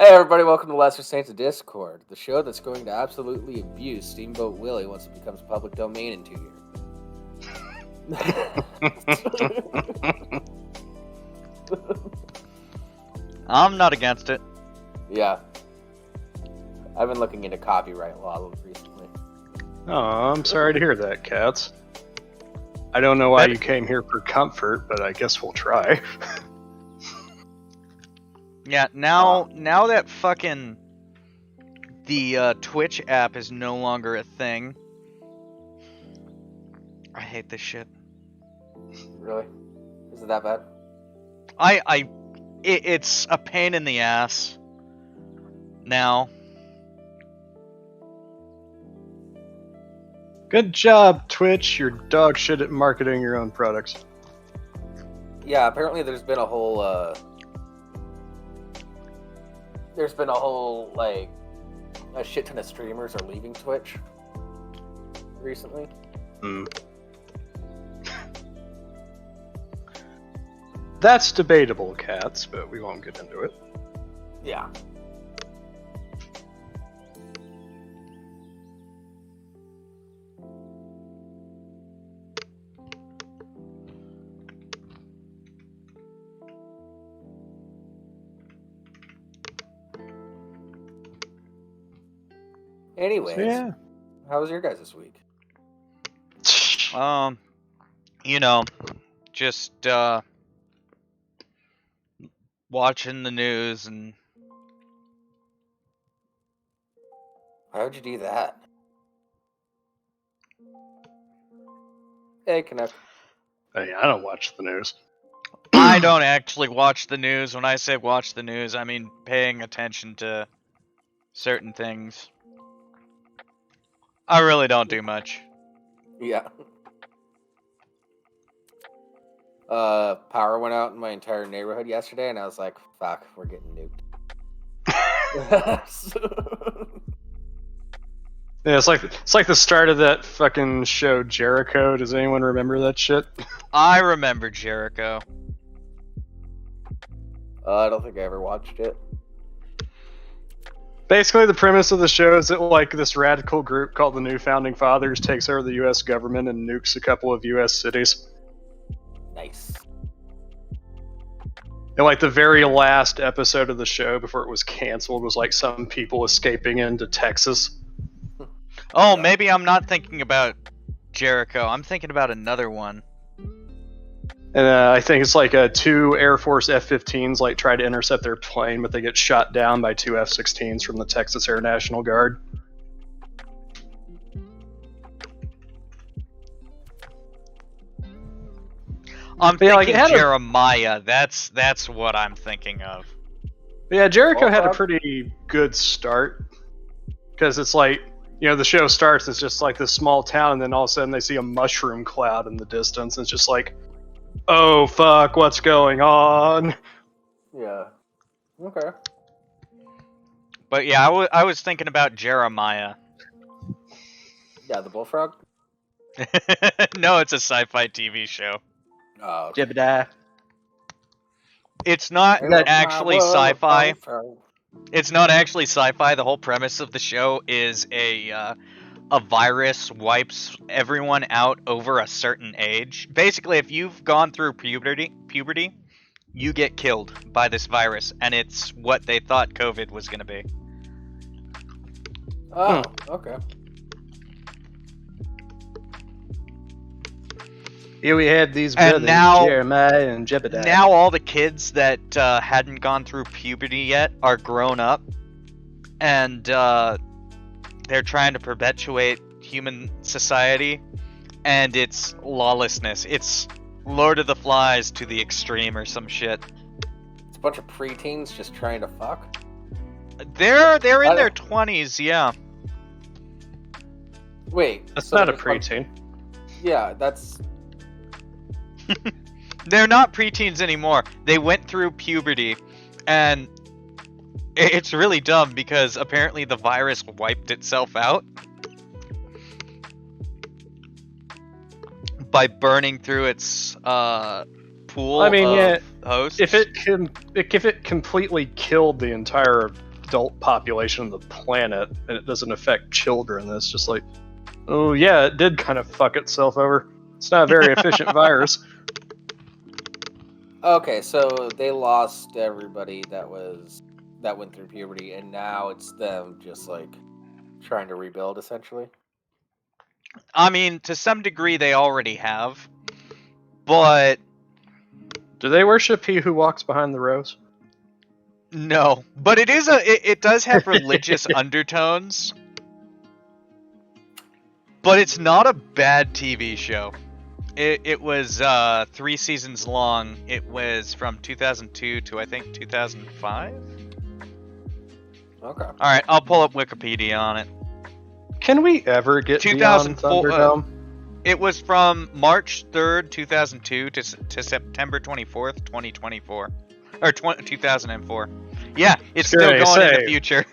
Hey everybody, welcome to Lesser Saints of Discord, the show that's going to absolutely abuse Steamboat Willie once it becomes public domain in 2 years. I'm not against it. Yeah. I've been looking into copyright law recently. Oh, I'm sorry to hear that, Cats. I don't know why you came here for comfort, but I guess we'll try. Yeah, now that fucking the Twitch app is no longer a thing. I hate this shit. Really? Is it that bad? It's a pain in the ass. Now. Good job, Twitch. You're dog shit at marketing your own products. Yeah, apparently there's been a whole, like, a shit ton of streamers are leaving Twitch recently. That's debatable, Cats, but we won't get into it. Yeah. Anyways, Yeah. How was your guys this week? You know, just watching the news and How'd you do that? Hey, Connect. Hey, I don't watch the news. I don't actually watch the news. When I say watch the news, I mean paying attention to certain things. I really don't do much. Yeah. Power went out in my entire neighborhood yesterday, and I was like, fuck, we're getting nuked. Yeah, it's like the start of that fucking show Jericho. Does anyone remember that shit? I remember Jericho. I don't think I ever watched it. Basically, the premise of the show is that like this radical group called the New Founding Fathers takes over the U.S. government and nukes a couple of U.S. cities. Nice. And like the very last episode of the show before it was canceled was like some people escaping into Texas. Oh, maybe I'm not thinking about Jericho. I'm thinking about another one. And I think it's like two Air Force F-15s like try to intercept their plane, but they get shot down by two F-16s from the Texas Air National Guard. I'm thinking Jeremiah. That's what I'm thinking of. Yeah, Jericho had a pretty good start. Because it's like, you know, the show starts, it's just like this small town, and then all of a sudden they see a mushroom cloud in the distance, and it's just like, oh fuck, what's going on? Yeah. Okay. But yeah, I was thinking about Jeremiah. Yeah, the bullfrog? No, it's a sci-fi TV show. Oh, okay. Jebediah. It's not actually sci-fi. It's not actually sci-fi. The whole premise of the show is a virus wipes everyone out over a certain age. Basically, if you've gone through puberty, you get killed by this virus, and it's what they thought COVID was going to be. Oh, okay. Here we have these brothers, Jeremiah and Jebediah. Now all the kids that hadn't gone through puberty yet are grown up, and they're trying to perpetuate human society, and it's lawlessness. It's Lord of the Flies to the extreme or some shit. It's a bunch of preteens just trying to fuck? They're in their 20s, yeah. Wait. That's not a preteen. Yeah, that's... They're not preteens anymore. They went through puberty, and it's really dumb because apparently the virus wiped itself out by burning through its pool of hosts. If it completely killed the entire adult population of the planet, and it doesn't affect children. It's just like, oh yeah, it did kind of fuck itself over. It's not a very efficient virus. Okay, so they lost everybody that went through puberty, and now it's them just like trying to rebuild, essentially. I mean, to some degree, they already have, but Do they worship he who walks behind the rose? no. But it does have religious undertones. But it's not a bad TV show. It was 3 seasons long. It was from 2002 to I think 2005. Okay. All right, I'll pull up Wikipedia on it. Can we ever get beyond 2004. Thunderdome? It was from March 3rd, 2002 to September 24th, 2024. Or 2004. Yeah, it's still going in the future.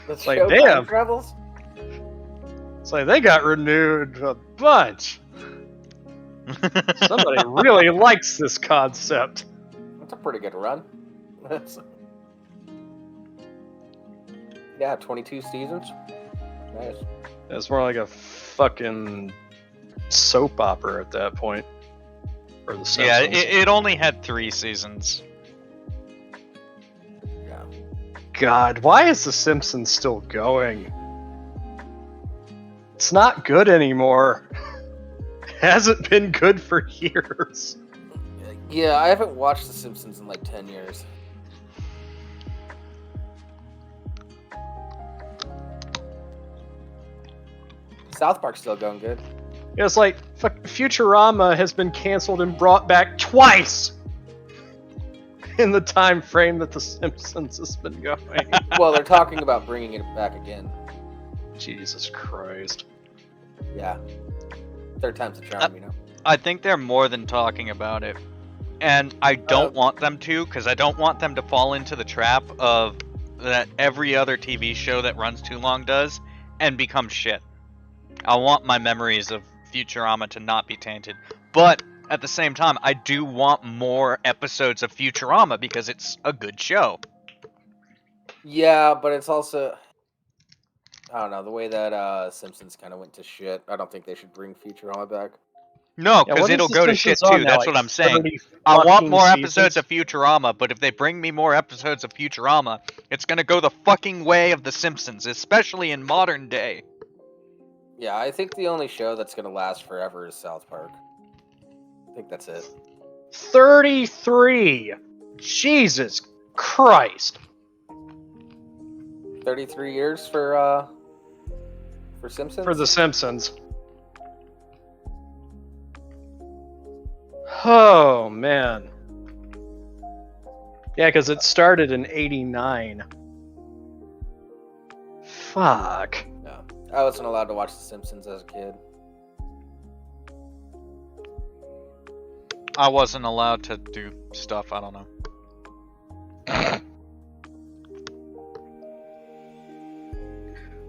Let's Like, show damn. time travels. It's like they got renewed a bunch. Somebody really likes this concept. That's a pretty good run. Yeah, 22 seasons. Nice. It's more like a fucking soap opera at that point. Or the Simpsons. Yeah, it only had 3 seasons. Yeah. God, why is The Simpsons still going? It's not good anymore. It hasn't been good for years. Yeah, I haven't watched The Simpsons in like 10 years. South Park's still going good. It's like Futurama has been canceled and brought back twice in the time frame that The Simpsons has been going. Well, they're talking about bringing it back again. Jesus Christ. Yeah. Third time's a charm, you know? I think they're more than talking about it. And I don't want them to, because I don't want them to fall into the trap of that every other TV show that runs too long does and become shit. I want my memories of Futurama to not be tainted. But at the same time, I do want more episodes of Futurama because it's a good show. Yeah, but it's also... I don't know, the way that Simpsons kind of went to shit, I don't think they should bring Futurama back. No, because it'll go to shit too, that's what I'm saying. I want more episodes of Futurama, but if they bring me more episodes of Futurama, it's gonna go the fucking way of The Simpsons, especially in modern day. Yeah, I think the only show that's going to last forever is South Park. I think that's it. 33! Jesus Christ. 33 years for Simpsons? For The Simpsons. Oh, man. Yeah, because it started in 89. Fuck. No, I wasn't allowed to watch The Simpsons as a kid. I wasn't allowed to do stuff, I don't know.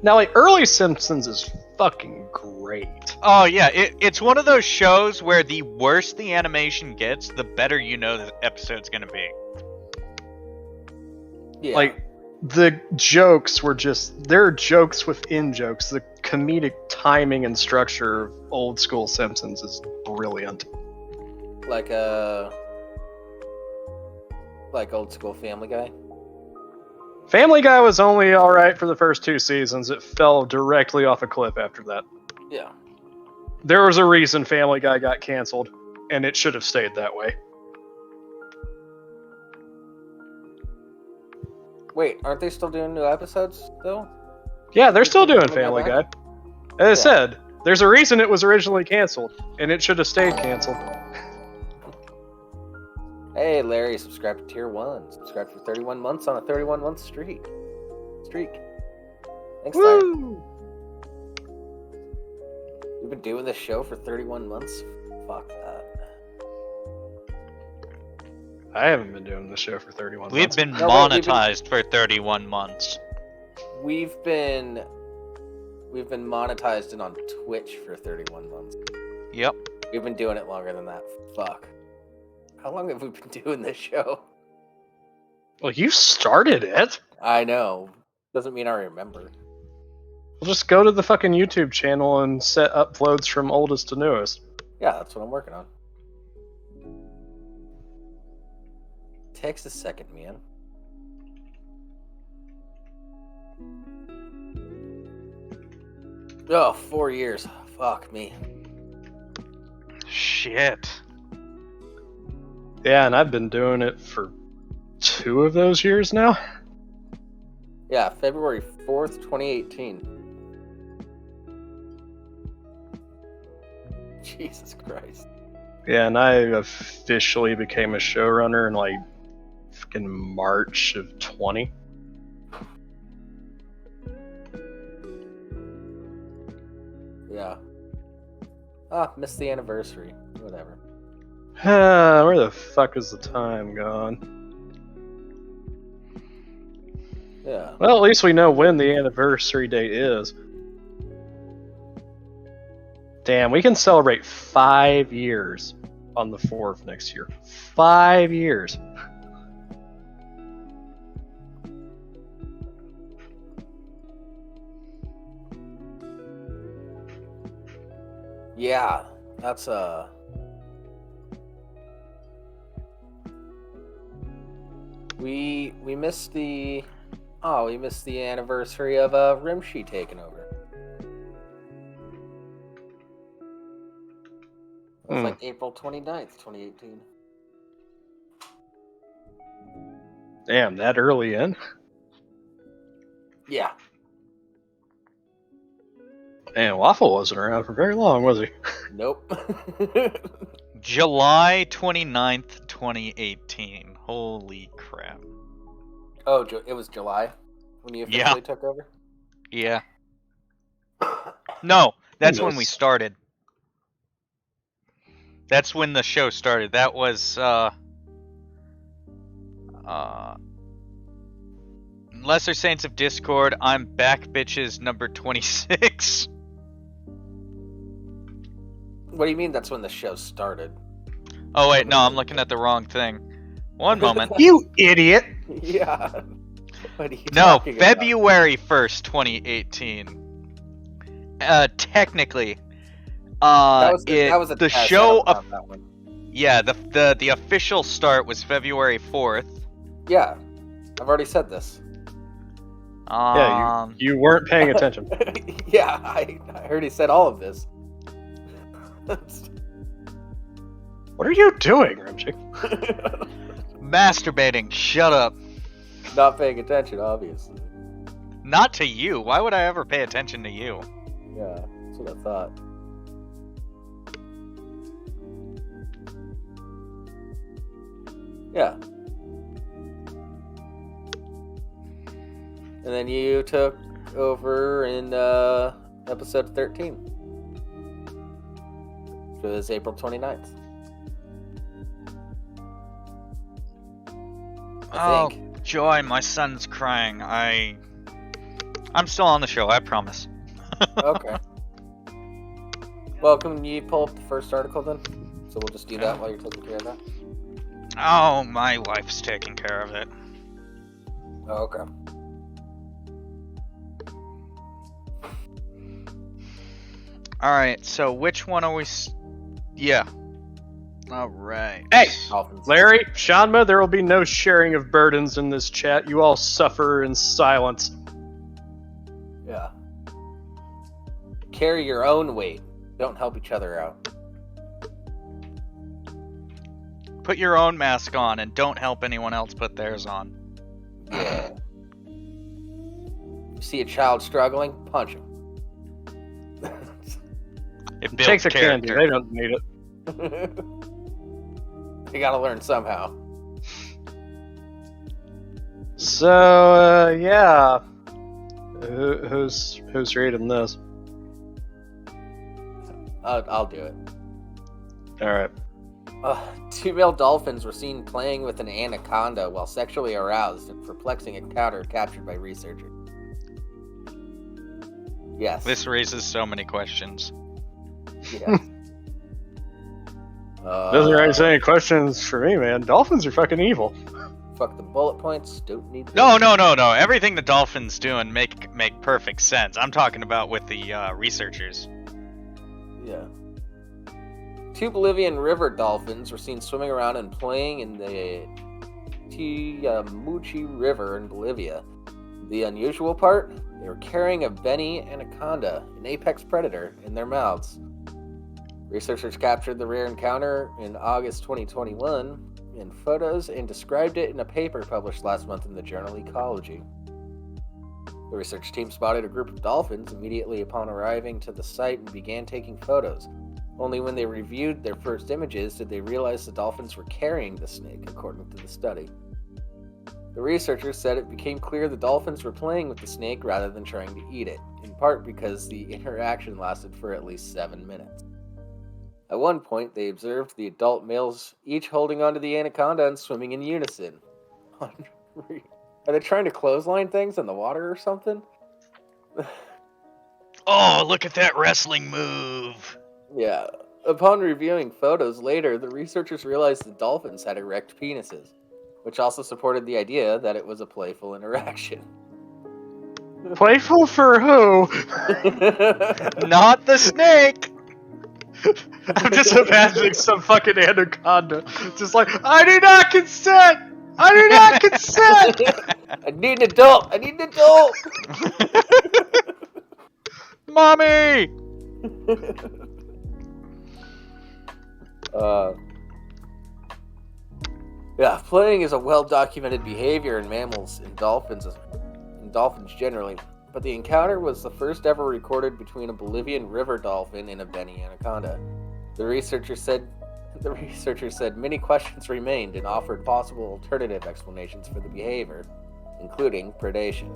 Now, like, early Simpsons is fucking great. Oh yeah, it's one of those shows where the worse the animation gets, the better you know the episode's gonna be. Yeah. Like, the jokes were just, they're jokes within jokes. The comedic timing and structure of old school Simpsons is brilliant. Like old school Family Guy. Family Guy was only alright for the first 2 seasons. It fell directly off a cliff after that. Yeah. There was a reason Family Guy got canceled, and it should have stayed that way. Wait, aren't they still doing new episodes, though? Yeah, they're still doing Family Family Guy Guy. As I said, there's a reason it was originally canceled, and it should have stayed canceled. Hey, Larry, subscribe to Tier 1. Subscribe for 31 months on a 31-month streak. Thanks, Larry. Woo! We've been doing this show for 31 months? Fuck that. I haven't been doing this show for 31 We've months. been No, monetized for 31 months. We've been monetized and on Twitch for 31 months. Yep. We've been doing it longer than that. Fuck. How long have we been doing this show? Well, you started it. I know. Doesn't mean I remember. Well, just go to the fucking YouTube channel and set uploads from oldest to newest. Yeah, that's what I'm working on. Takes a second, man. Oh, 4 years. Fuck me. Shit. Yeah, and I've been doing it for 2 of those years now. Yeah, February 4th, 2018. Jesus Christ. Yeah, and I officially became a showrunner in like fucking March of 20. Yeah. Ah, missed the anniversary. Whatever. Where the fuck is the time gone? Yeah. Well, at least we know when the anniversary date is. Damn, we can celebrate 5 years on the 4th next year. 5 years. Yeah, that's we missed the anniversary of Rimshee taking over. It was like April 29th, 2018. Damn, that early in? Yeah. Man, Waffle wasn't around for very long, was he? Nope. July 29th, 2018. Holy crap. Oh, it was July when you officially took over? Yeah. No, that's when we started. That's when the show started. That was, Lesser Saints of Discord, I'm Back Bitches number 26. What do you mean that's when the show started? Oh wait, no, I'm looking at the wrong thing. One moment. You idiot! Yeah. What are you No, talking February 1st, 2018. Technically, that was a the test. show. I don't count that one. Yeah, the official start was February 4th. Yeah, I've already said this. Yeah, you weren't paying attention. Yeah, I already said all of this. What are you doing, Rimshee? Masturbating. Shut up. Not paying attention, obviously. Not to you. Why would I ever pay attention to you? Yeah, that's what I thought. Yeah. And then you took over in episode 13. Which was April 29th. I think. Joy, my son's crying. I'm still on the show, I promise. Okay. Well, can you pull up the first article then? So we'll just do that while you're taking care of that. Oh, my wife's taking care of it. Oh, okay. Alright, so which one are we... Yeah. Alright. Hey! Dolphins. Larry, Shanma, there will be no sharing of burdens in this chat. You all suffer in silence. Yeah. Carry your own weight. Don't help each other out. Put your own mask on and don't help anyone else put theirs on. Yeah. You see a child struggling? Punch him. It Take builds the candy. character. They don't need it. You gotta learn somehow. So, yeah. Who's reading this? I'll do it. Alright. 2 male dolphins were seen playing with an anaconda while sexually aroused in perplexing encounter captured by researchers. Yes. This raises so many questions. Yes. Doesn't raise any questions for me, man. Dolphins are fucking evil. Fuck the bullet points. Don't need them. No. Everything the dolphins doing make perfect sense. I'm talking about with the researchers. Yeah. 2 Bolivian river dolphins were seen swimming around and playing in the Tiamuchi River in Bolivia. The unusual part? They were carrying a Benny anaconda, an apex predator, in their mouths. Researchers captured the rare encounter in August 2021 in photos and described it in a paper published last month in the journal Ecology. The research team spotted a group of dolphins immediately upon arriving to the site and began taking photos. Only when they reviewed their first images did they realize the dolphins were carrying the snake, according to the study. The researchers said it became clear the dolphins were playing with the snake rather than trying to eat it, in part because the interaction lasted for at least 7 minutes. At one point, they observed the adult males each holding onto the anaconda and swimming in unison. Are they trying to clothesline things in the water or something? Oh, look at that wrestling move! Yeah. Upon reviewing photos later, the researchers realized the dolphins had erect penises, which also supported the idea that it was a playful interaction. Playful for who? Not the snake! I'm just imagining some fucking anaconda. Just like, I do not consent! I do not consent! I need an adult! I need an adult! Mommy! Yeah, playing is a well-documented behavior in mammals and dolphins generally, but the encounter was the first ever recorded between a Bolivian river dolphin and a Benny anaconda. The researchers said many questions remained and offered possible alternative explanations for the behavior, including predation.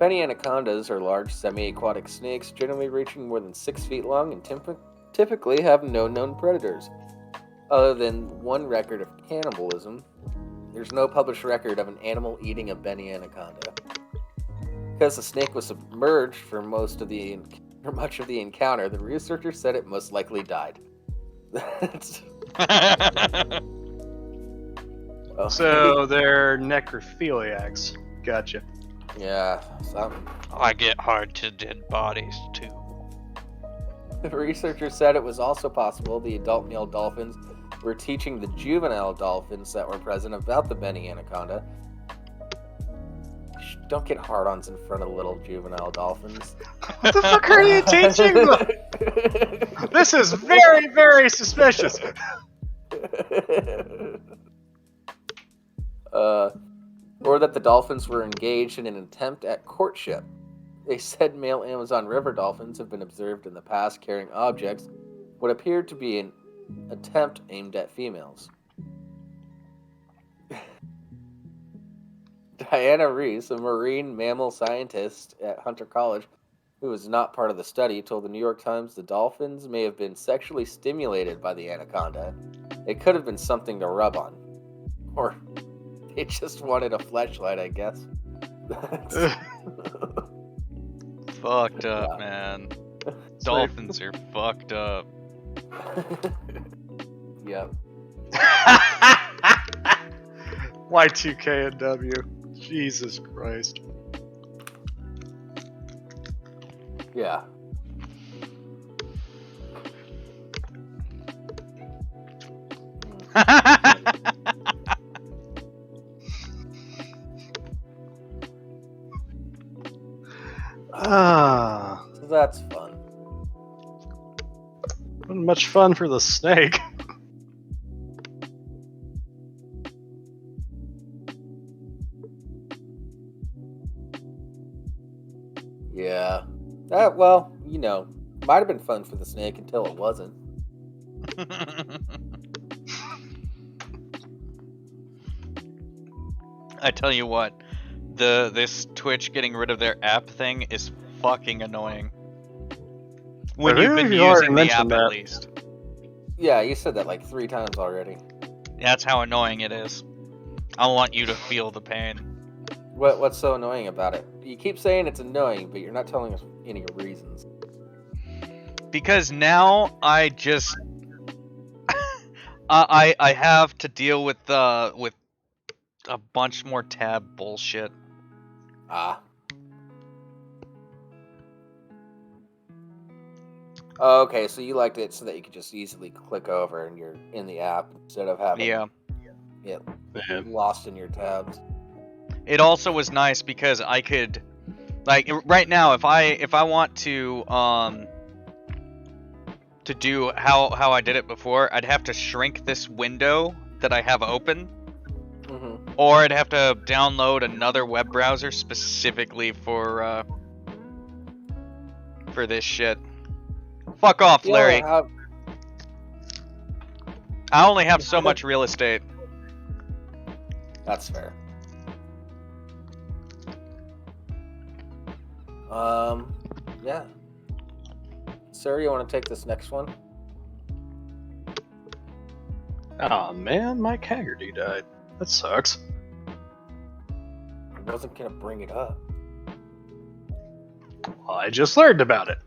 Benny anacondas are large semi-aquatic snakes, generally reaching more than 6 feet long and typically have no known predators. Other than one record of cannibalism, there's no published record of an animal eating a Benny anaconda. Because the snake was submerged for much of the encounter, the researchers said it most likely died. So they're necrophiliacs. Gotcha. Yeah, something. I get hard to dead bodies, too. The researchers said it was also possible the adult male dolphins were teaching the juvenile dolphins that were present about the Benny anaconda. Don't get hard-ons in front of little juvenile dolphins. What the fuck are you teaching them? This is very, very suspicious. Or that the dolphins were engaged in an attempt at courtship. They said male Amazon River dolphins have been observed in the past carrying objects what appeared to be an attempt aimed at females. Diana Reese, a marine mammal scientist at Hunter College, who was not part of the study, told the New York Times the dolphins may have been sexually stimulated by the anaconda. It could have been something to rub on. Or they just wanted a fleshlight, I guess. Fucked up, man. Dolphins are fucked up. Yep. Y2K and W. Jesus Christ. Yeah. So that's fun. Wasn't much fun for the snake. Yeah. Well, you know, might have been fun for the snake until it wasn't. I tell you what, this Twitch getting rid of their app thing is fucking annoying. When you've been using the app at least. Yeah, you said that like 3 times already. That's how annoying it is. I want you to feel the pain. What's so annoying about it? You keep saying it's annoying, but you're not telling us any reasons. Because now I just... I have to deal with a bunch more tab bullshit. Ah. Okay, so you liked it so that you could just easily click over and you're in the app instead of having get lost in your tabs. It also was nice because I could, like, right now if I want to do how I did it before, I'd have to shrink this window that I have open, or I'd have to download another web browser specifically for this shit. Fuck off, Larry. I only have so much real estate. That's fair. Yeah. Sir, you want to take this next one? Oh man, Mike Haggerty died. That sucks. I wasn't gonna bring it up. Well, I just learned about it.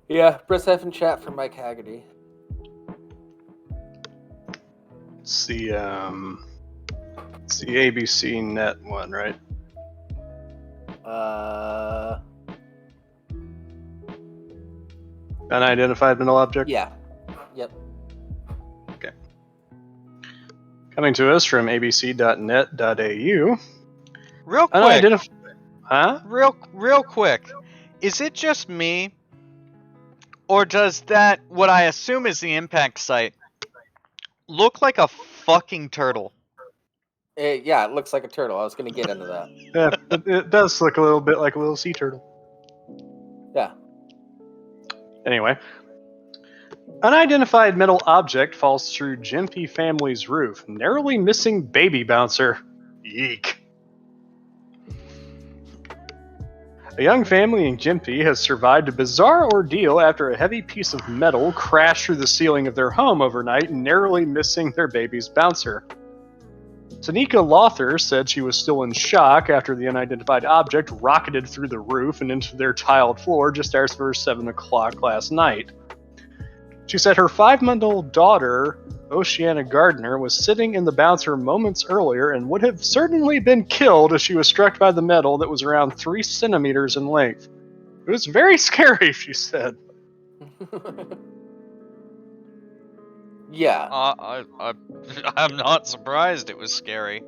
Yeah, press F in chat for Mike Haggerty. It's the ABC Net one, right? Unidentified mental object? Yeah. Yep. Okay. Coming to us from abc.net.au. Real quick. Huh? Real quick. Is it just me? Or does that, what I assume is the impact site, look like a fucking turtle? Yeah, it looks like a turtle. I was going to get into that. Yeah, it does look a little bit like a little sea turtle. Yeah. Anyway. Unidentified metal object falls through Gympie family's roof, narrowly missing baby bouncer. Yeek. A young family in Gympie has survived a bizarre ordeal after a heavy piece of metal crashed through the ceiling of their home overnight, narrowly missing their baby's bouncer. Tanika Lother said she was still in shock after the unidentified object rocketed through the roof and into their tiled floor just after 7 o'clock last night. She said her 5-month-old daughter, Oceana Gardner, was sitting in the bouncer moments earlier and would have certainly been killed if she was struck by the metal that was around 3 centimeters in length. It was very scary, she said. Yeah. I'm not surprised it was scary.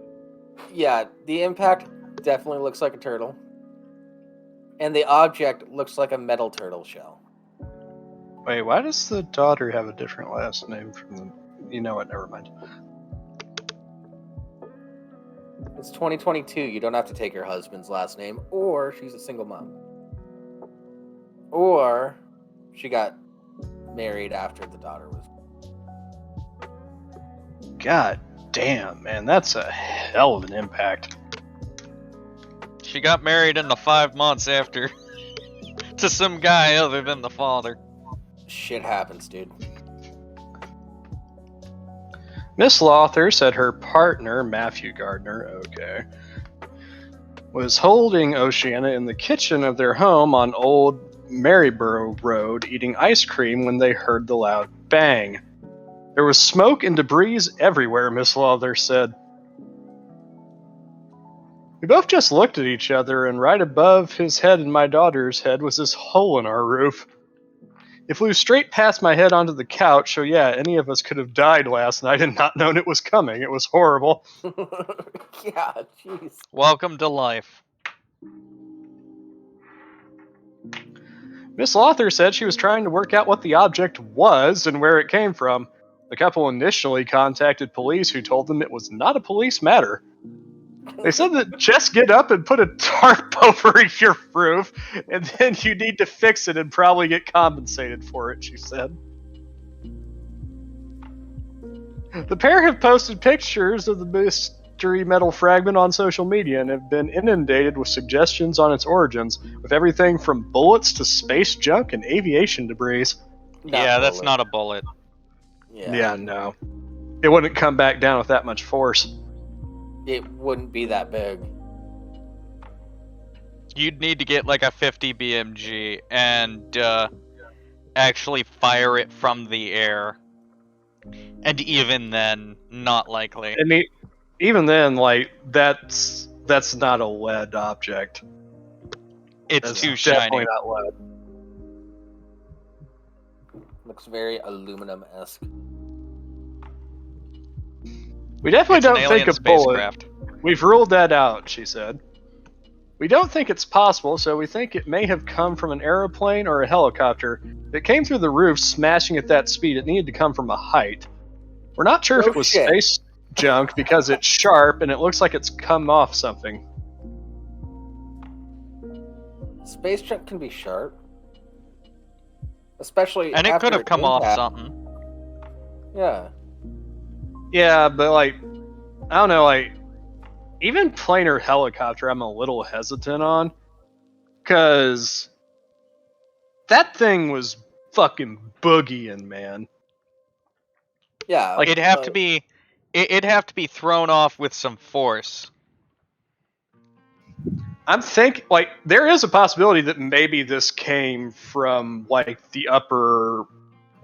Yeah, the impact definitely looks like a turtle. And the object looks like a metal turtle shell. Wait, why does the daughter have a different last name from the... You know what, never mind. It's 2022, you don't have to take your husband's last name, or she's a single mom. Or she got married after the daughter was... God damn, man, that's a hell of an impact. She got married in the 5 months after to some guy other than the father. Shit happens, dude. Miss Lother said her partner, Matthew Gardner, was holding Oceana in the kitchen of their home on Old Maryborough Road eating ice cream when they heard the loud bang. There was smoke and debris everywhere, Miss Lother said. We both just looked at each other, and right above his head and my daughter's head was this hole in our roof. It flew straight past my head onto the couch, so yeah, any of us could have died last night and not known it was coming. It was horrible. Yeah, jeez. Welcome to life. Miss Lother said she was trying to work out what the object was and where it came from. The couple initially contacted police, who told them it was not a police matter. They said that just get up and put a tarp over your roof, and then you need to fix it and probably get compensated for it, she said. The pair have posted pictures of the mystery metal fragment on social media and have been inundated with suggestions on its origins, with everything from bullets to space junk and aviation debris. That's not a bullet. Yeah, no. It wouldn't come back down with that much force. It wouldn't be that big. You'd need to get like a 50 BMG, and actually fire it from the air. And even then, not likely. I mean, even then, like, that's not a lead object. It's That's too definitely shiny. not lead. Looks very aluminum-esque. We definitely It's an don't alien think a bullet. spacecraft. We've ruled that out, she said. We don't think it's possible, so we think it may have come from an aeroplane or a helicopter. If it came through the roof, smashing at that speed, it needed to come from a height. We're not sure if Oh, it was shit. space junk because it's sharp and it looks like it's come off something. Space junk can be sharp. Especially And it after could have come off impact. something. Yeah. Yeah, but like, I don't know, like, even plane or helicopter I'm a little hesitant on. Because that thing was fucking boogieing, man. Yeah. Like, It'd have to be thrown off with some force. I'm thinking, like, there is a possibility that maybe this came from, like, the upper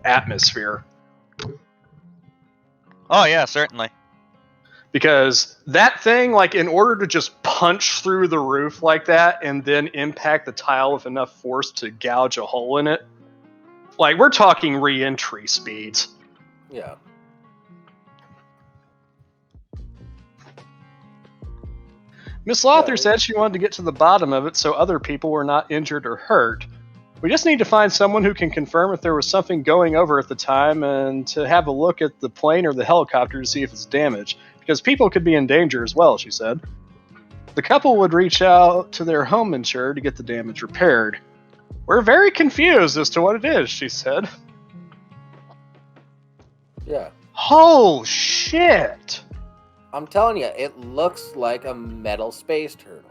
atmosphere. Oh yeah, certainly. Because that thing, like, in order to just punch through the roof like that and then impact the tile with enough force to gouge a hole in it, like, we're talking re-entry speeds. Yeah. Miss Lawther Yeah. said she wanted to get to the bottom of it so other people were not injured or hurt. We just need to find someone who can confirm if there was something going over at the time and to have a look at the plane or the helicopter to see if it's damaged, because people could be in danger as well, she said. The couple would reach out to their home insurer to get the damage repaired. We're very confused as to what it is, she said. Yeah. Oh, shit! I'm telling you, it looks like a metal space turtle.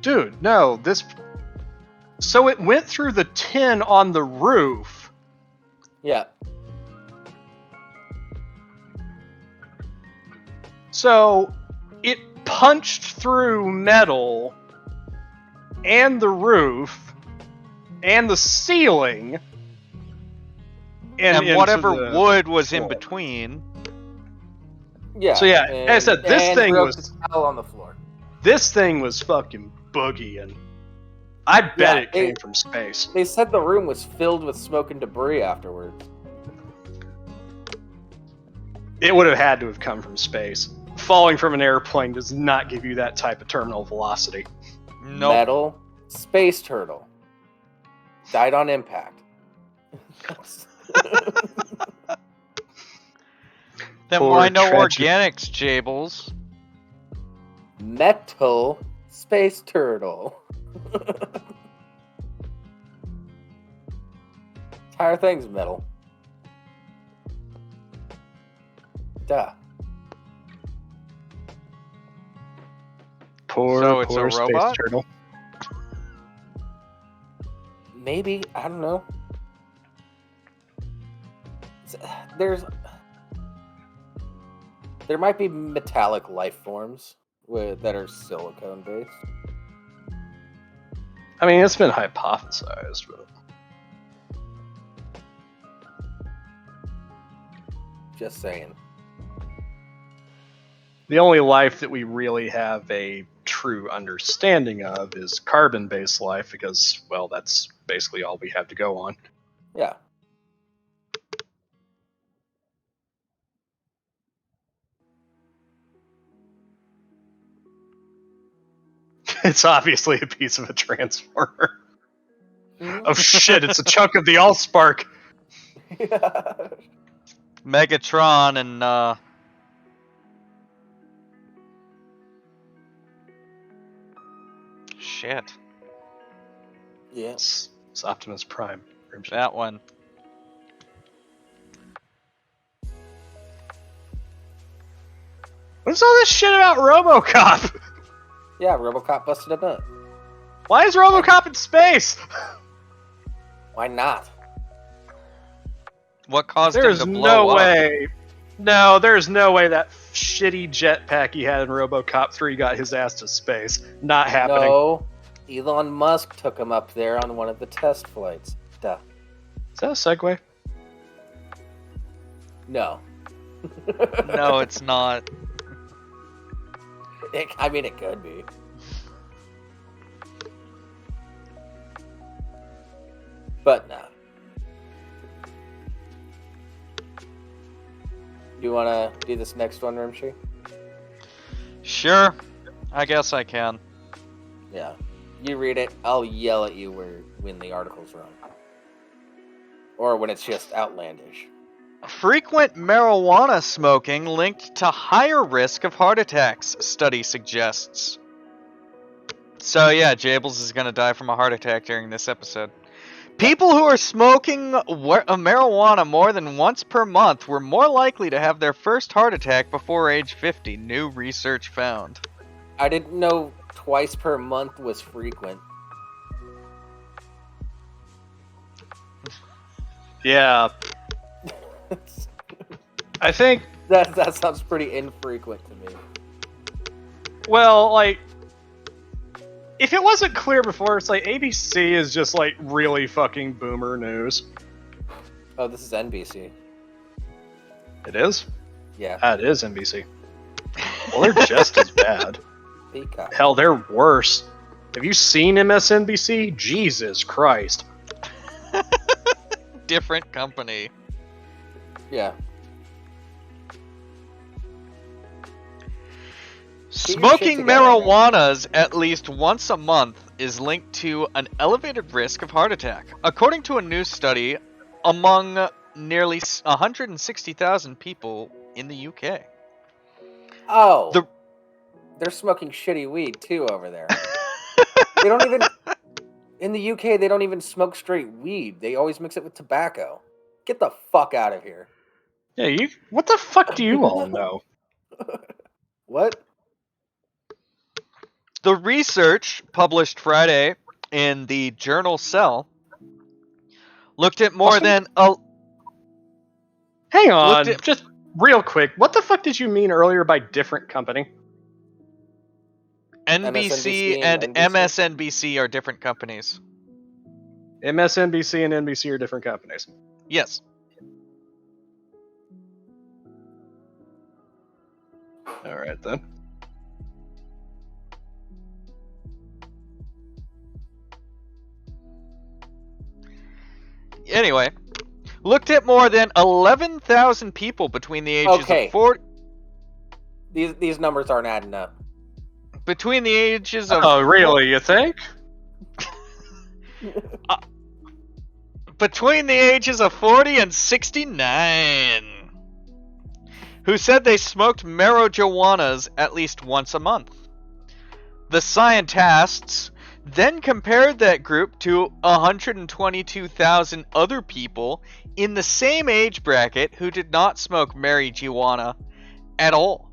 Dude, no, this... So it went through the tin on the roof. Yeah. So it punched through metal and the roof and the ceiling. And into whatever the wood was in floor. between. Yeah. So yeah, like I said, this thing broke was- the towel on the floor. This thing was fucking boogieing. I bet Yeah, it came from space. They said the room was filled with smoke and debris afterwards. It would have had to have come from space. Falling from an airplane does not give you that type of terminal velocity. Nope. Metal space turtle. Died on impact. Then Poor why no tragic- organics, Jables? Metal space turtle. Entire thing's metal. Duh. Poor, So it's a poor space robot? turtle. Maybe, I don't know. There might be metallic life forms that are silicone based. I mean, it's been hypothesized, but Just saying. the only life that we really have a true understanding of is carbon-based life because, well, that's basically all we have to go on. Yeah. It's obviously a piece of a transformer. Mhm. Oh shit, it's a chunk of the Allspark. Megatron and shit. Yes. It's Optimus Prime. Rimshee. That one. What's all this shit about RoboCop? Yeah, RoboCop busted a nut. Why is RoboCop in space? Why not? What caused him There's to blow no up? way. No, there's no way that shitty jetpack he had in RoboCop 3 got his ass to space. Not happening. No. Elon Musk took him up there on one of the test flights. Duh. Is that a segue? No. No, it's not. I mean, it could be. But no. You want to do this next one, Rimshee? Sure. I guess I can. Yeah. You read it, I'll yell at you when the article's wrong. Or when it's just outlandish. Frequent marijuana smoking linked to higher risk of heart attacks, study suggests. So yeah, Jables is gonna die from a heart attack during this episode. People who are smoking marijuana more than once per month were more likely to have their first heart attack before age 50, new research found. I didn't know twice per month was frequent. Yeah. I think that sounds pretty infrequent to me. Well, like, if it wasn't clear before, it's like ABC is just like really fucking boomer news. Oh, this is NBC. It is? Yeah. It is NBC. Well, they're just as bad. Peacock. Hell, they're worse. Have you seen MSNBC? Jesus Christ. Different company. Yeah. Smoking marijuanas at least once a month is linked to an elevated risk of heart attack, according to a new study among nearly 160,000 people in the UK. Oh, they're smoking shitty weed too over there. They don't even in the UK. They don't even smoke straight weed. They always mix it with tobacco. Get the fuck out of here. Yeah, what the fuck do you all know? What? The research published Friday in the journal Cell looked at more than a. Hang on, just real quick. What the fuck did you mean earlier by different company? NBC and MSNBC are different companies. MSNBC and NBC are different companies. Yes. All right then. Anyway, looked at more than 11,000 people between the ages of 40. These numbers aren't adding up. Between the ages of. Oh, really? You think? Between the ages of 40 and 69, who said they smoked marijuanas at least once a month. The scientists then compared that group to 122,000 other people in the same age bracket who did not smoke marijuana at all,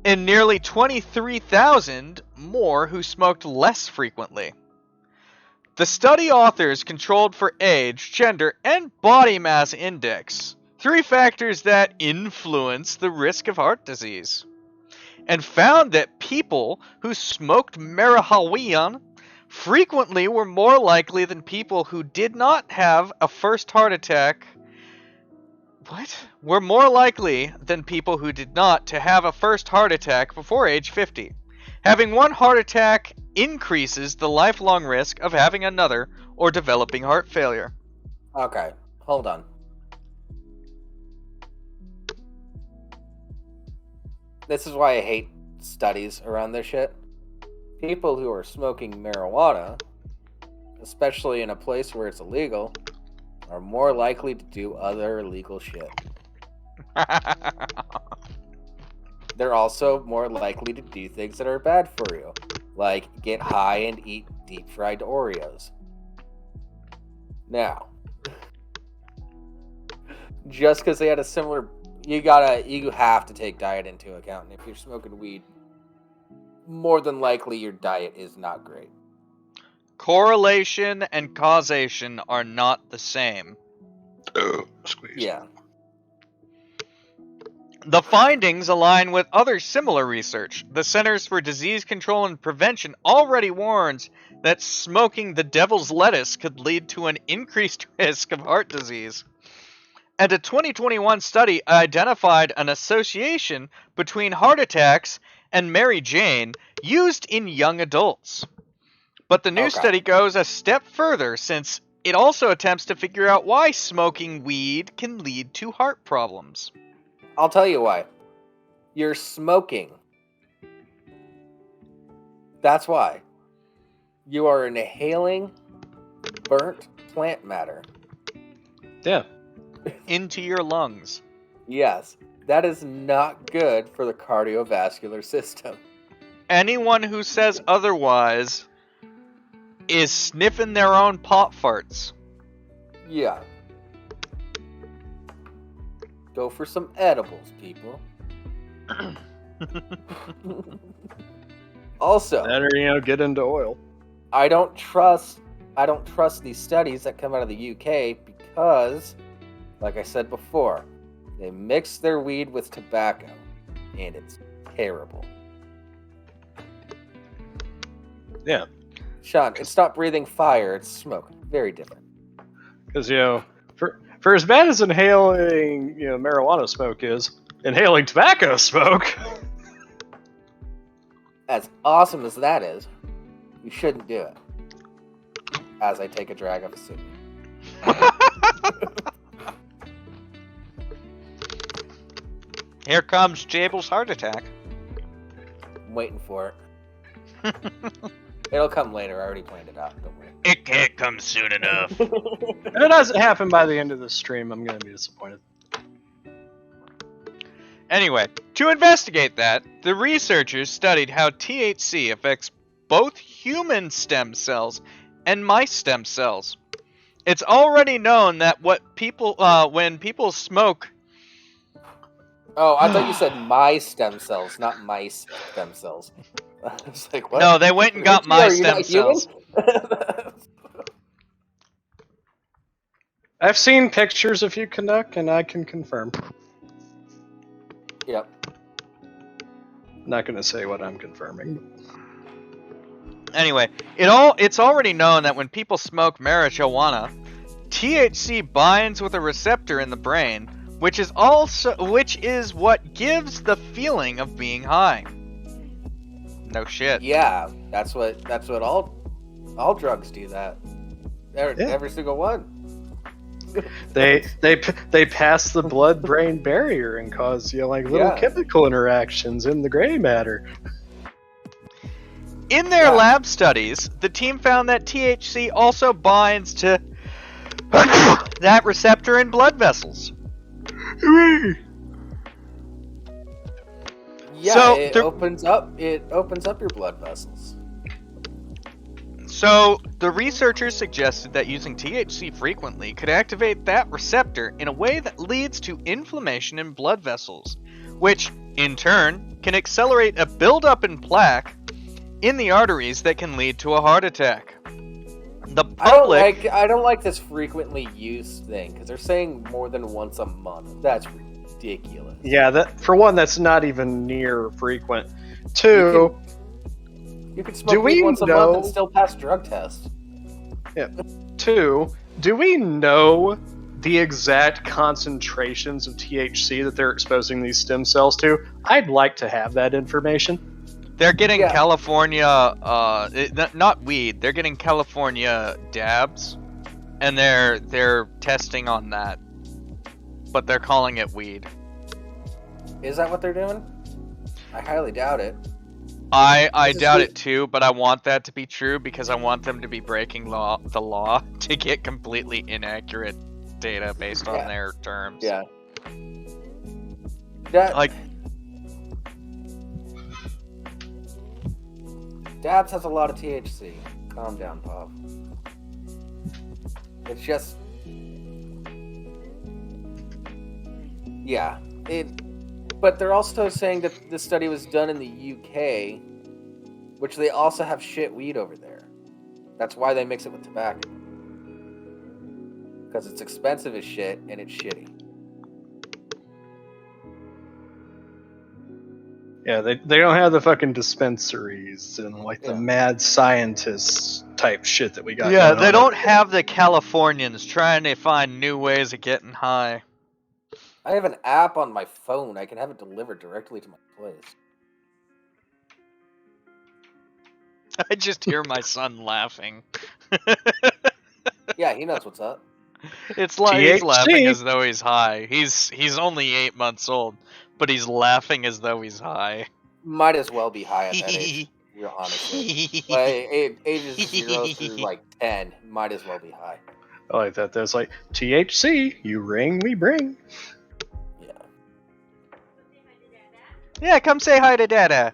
and nearly 23,000 more who smoked less frequently. The study authors controlled for age, gender, and body mass index, 3 factors that influence the risk of heart disease, and found that people who smoked marijuana frequently were more likely than people who did not have a first heart attack. Were more likely than people who did not to have a first heart attack before age 50. Having one heart attack increases the lifelong risk of having another or developing heart failure. Okay, hold on. This is why I hate studies around this shit. People who are smoking marijuana, especially in a place where it's illegal, are more likely to do other illegal shit. They're also more likely to do things that are bad for you, like get high and eat deep-fried Oreos. Now, just because they had a similar... You have to take diet into account, and if you're smoking weed, more than likely your diet is not great. Correlation and causation are not the same. Squeeze. Yeah. The findings align with other similar research. The Centers for Disease Control and Prevention already warns that smoking the devil's lettuce could lead to an increased risk of heart disease. And a 2021 study identified an association between heart attacks and Mary Jane used in young adults. But the new study goes a step further, since it also attempts to figure out why smoking weed can lead to heart problems. I'll tell you why. You're smoking. That's why. You are inhaling burnt plant matter. Yeah. Into your lungs. Yes. That is not good for the cardiovascular system. Anyone who says otherwise is sniffing their own pot farts. Yeah. Go for some edibles, people. Also, better, get into oil. I don't trust these studies that come out of the UK because, like I said before, they mix their weed with tobacco, and it's terrible. Yeah. Sean, it's not breathing fire, it's smoke. Very different. Because, for as bad as inhaling, marijuana smoke is, inhaling tobacco smoke. As awesome as that is, you shouldn't do it. As I take a drag of a soup. Here comes Jabel's heart attack. I'm waiting for it. It'll come later. I already planned it out. Don't worry. It can't come soon enough. If it doesn't happen by the end of the stream, I'm going to be disappointed. Anyway, to investigate that, the researchers studied how THC affects both human stem cells and mice stem cells. It's already known that when people smoke... Oh, I thought you said my stem cells, not mice stem cells. I was like, what? No, they went and got my stem cells. I've seen pictures of you, Canuck, and I can confirm. Yep. Not going to say what I'm confirming. Anyway, it's already known that when people smoke marijuana, THC binds with a receptor in the brain, which is what gives the feeling of being high. No shit. Yeah, that's what all drugs do. That every single one. They pass the blood-brain barrier and cause little chemical interactions in the gray matter. In their lab studies, the team found that THC also binds to that receptor in blood vessels. Yeah, so it opens up your blood vessels. So, the researchers suggested that using THC frequently could activate that receptor in a way that leads to inflammation in blood vessels, which, in turn, can accelerate a buildup in plaque in the arteries that can lead to a heart attack. The public... I don't like this frequently used thing, because they're saying more than once a month. That's ridiculous. Yeah, for one, that's not even near frequent. Two... You could smoke weed once a month and still pass drug tests. Yeah. Two, do we know the exact concentrations of THC that they're exposing these stem cells to? I'd like to have that information. They're getting California, not weed. They're getting California dabs, and they're testing on that, but they're calling it weed. Is that what they're doing? I highly doubt it. I doubt it too, but I want that to be true because I want them to be breaking the law to get completely inaccurate data based on their terms. Yeah. Dabs has a lot of THC. Calm down, Pop. It's just... Yeah. But they're also saying that this study was done in the UK, which they also have shit weed over there. That's why they mix it with tobacco. Because it's expensive as shit, and it's shitty. Yeah, they don't have the fucking dispensaries and like the mad scientists type shit that we got. Yeah, going they on don't over have the Californians trying to find new ways of getting high. I have an app on my phone. I can have it delivered directly to my place. I just hear my son laughing. Yeah, he knows what's up. It's like he's laughing THC. as though he's high. He's only 8 months old, but he's laughing as though he's high. Might as well be high at that age, real honestly. Like, ages 0 through like 10, might as well be high. I like that. There's like THC, you ring, we bring. Yeah. Yeah, come say hi to Dada.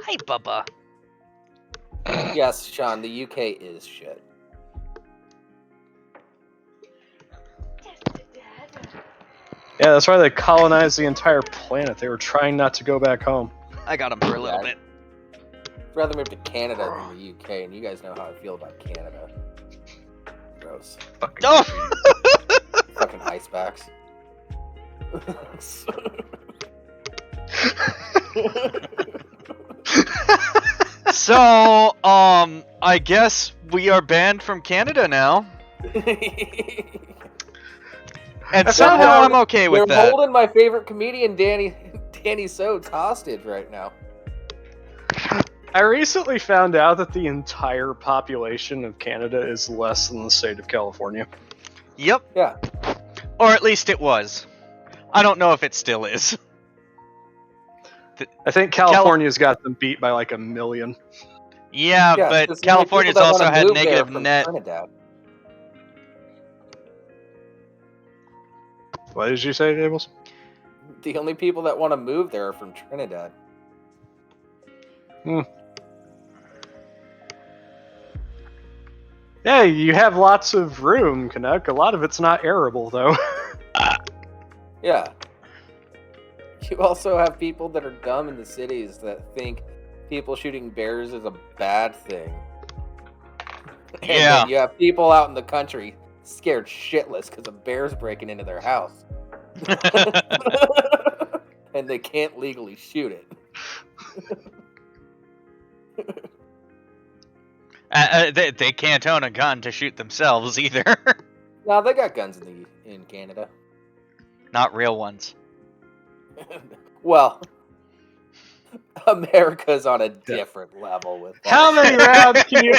Hi, Bubba. Yes, Sean, the UK is shit. Yeah, that's why they colonized the entire planet. They were trying not to go back home. I got him for a little bit. I'd rather move to Canada than the UK, and you guys know how I feel about Canada. Gross. Fucking Oh! Fucking icebacks. So, I guess we are banned from Canada now. And somehow I'm okay with that. They're holding my favorite comedian, Danny Sodes, hostage right now. I recently found out that the entire population of Canada is less than the state of California. Yep. Yeah. Or at least it was. I don't know if it still is. I think California's got them beat by like 1 million. Yeah, but California's also had negative net. Trinidad. What did you say, Dables? The only people that want to move there are from Trinidad. Yeah, you have lots of room, Canuck. A lot of it's not arable, though. Yeah. You also have people that are dumb in the cities that think people shooting bears is a bad thing. And then you have people out in the country scared shitless because a bear's breaking into their house. And they can't legally shoot it. They can't own a gun to shoot themselves either. No, they got guns in Canada. Not real ones. Well, America's on a different level with that. How many rounds can you?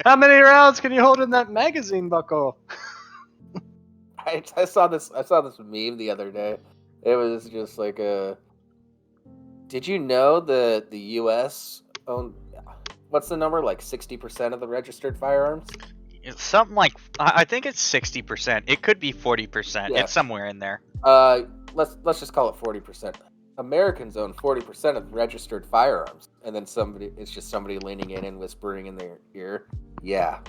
How many rounds can you hold in that magazine, Bucko? I saw this meme the other day. It was just like a. Did you know the U.S. owned? What's the number? Like 60% of the registered firearms? It's something like I think it's 60%. It could be 40%. Yeah. It's somewhere in there. Let's just call it 40%. Americans own 40% of registered firearms, and then it's just somebody leaning in and whispering in their ear, "Yeah,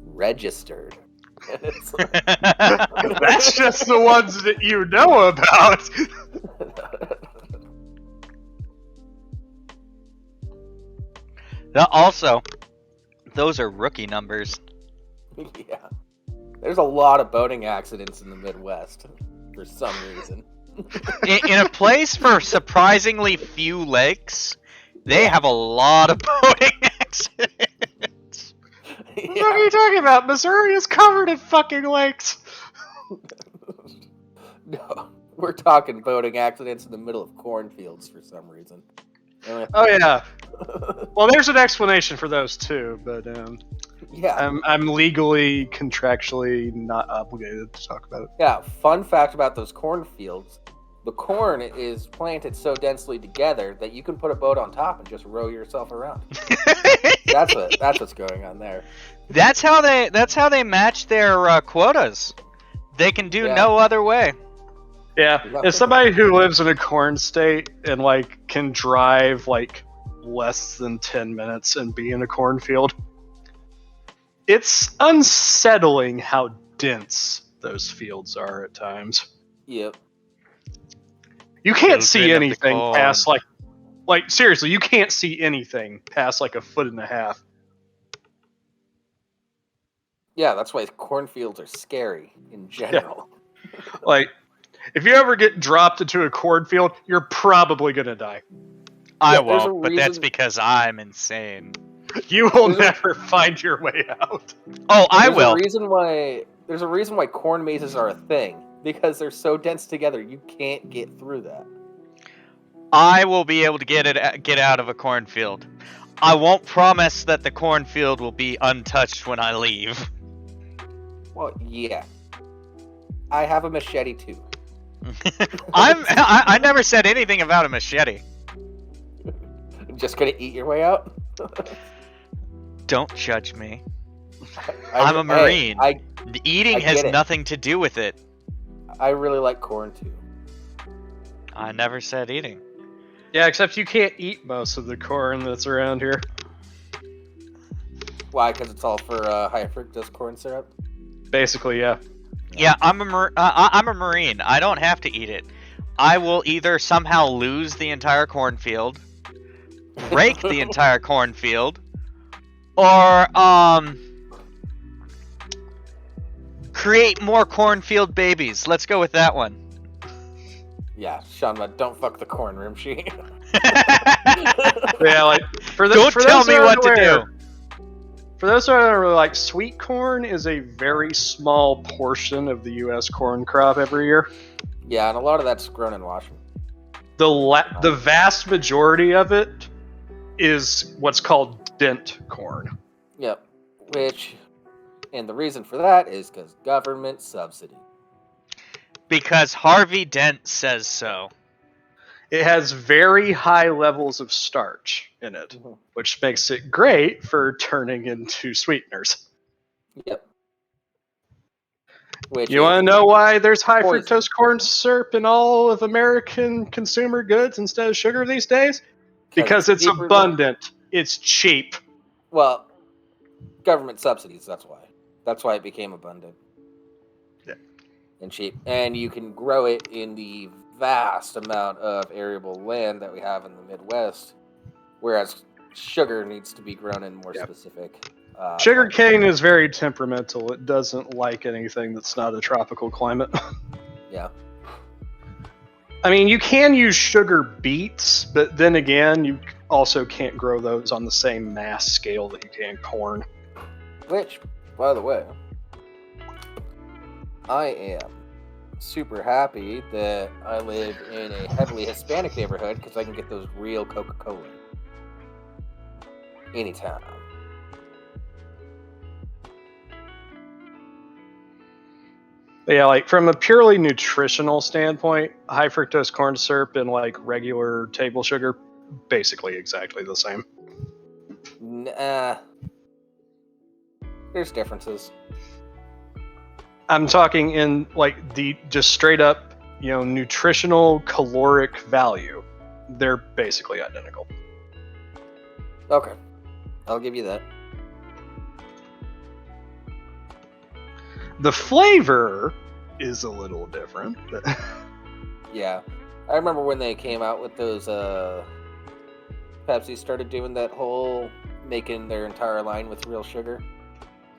registered." That's just the ones that you know about. Also, those are rookie numbers. Yeah. There's a lot of boating accidents in the Midwest for some reason. In a place for surprisingly few lakes, they have a lot of boating accidents. What are you talking about? Missouri is covered in fucking lakes. No, we're talking boating accidents in the middle of cornfields for some reason. Oh yeah. Well, there's an explanation for those too, but yeah, I'm legally, contractually not obligated to talk about it. Yeah, fun fact about those cornfields: the corn is planted so densely together that you can put a boat on top and just row yourself around. That's what's going on there. That's how they match their quotas. They can do no other way. Yeah, as somebody who lives in a corn state and like can drive like less than 10 minutes and be in a cornfield, it's unsettling how dense those fields are at times. Yep. You can't see anything past like seriously, you can't see anything past like 1.5 feet. Yeah, that's why cornfields are scary in general. Like If you ever get dropped into a cornfield, you're probably gonna die. I won't, but that's because I'm insane. You will never find your way out. Oh, I will. There's a reason why corn mazes are a thing. Because they're so dense together, you can't get through that. I will be able to get out of a cornfield. I won't promise that the cornfield will be untouched when I leave. Well, yeah. I have a machete too. I never said anything about a machete. Just gonna eat your way out? Don't judge me. I'm a Marine. Eating has nothing to do with it. I really like corn too. I never said eating. Yeah, except you can't eat most of the corn that's around here. Why? Because it's all for high fructose corn syrup? Basically, yeah. Yeah, I'm a Marine. I don't have to eat it. I will either somehow lose the entire cornfield, rake the entire cornfield, or create more cornfield babies. Let's go with that one. Yeah, Sean, don't fuck the corn, Rimshee. Yeah, like don't tell me what to do. For those who don't really like, sweet corn is a very small portion of the U.S. corn crop every year. Yeah, and a lot of that's grown in Washington. The vast majority of it is what's called dent corn. Yep. And the reason for that is because government subsidy. Because Harvey Dent says so. It has very high levels of starch in it, which makes it great for turning into sweeteners. Yep. You want to know why there's high fructose corn syrup in all of American consumer goods instead of sugar these days? Because it's abundant. It's cheap. Well, government subsidies, that's why. That's why it became abundant. Yeah. And cheap. And you can grow it in the vast amount of arable land that we have in the Midwest, whereas sugar needs to be grown in more specific. Sugar cane is very temperamental. It doesn't like anything that's not a tropical climate. Yeah. I mean, you can use sugar beets, but then again, you also can't grow those on the same mass scale that you can corn. Which, by the way, I am super happy that I live in a heavily Hispanic neighborhood because I can get those real Coca-Cola anytime. But yeah, like from a purely nutritional standpoint, high fructose corn syrup and like regular table sugar, basically exactly the same. There's differences. I'm talking in like the just straight up, nutritional caloric value. They're basically identical. Okay. I'll give you that. The flavor is a little different. Yeah. I remember when they came out with those, Pepsi started doing that whole making their entire line with real sugar.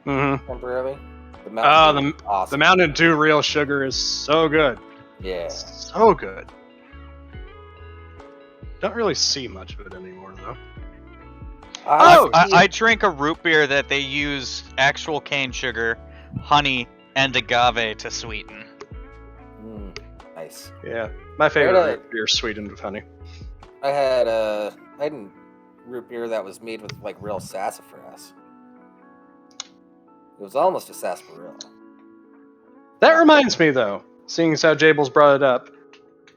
Mm-hmm. Temporarily. The Mountain Dew real sugar is so good. Yeah. So good. Don't really see much of it anymore, though. I drink a root beer that they use actual cane sugar, honey, and agave to sweeten. Nice. Yeah, my favorite root beer is sweetened with honey. I had a root beer that was made with like real sassafras. It was almost a sarsaparilla. That reminds me, though, seeing as how Jables brought it up,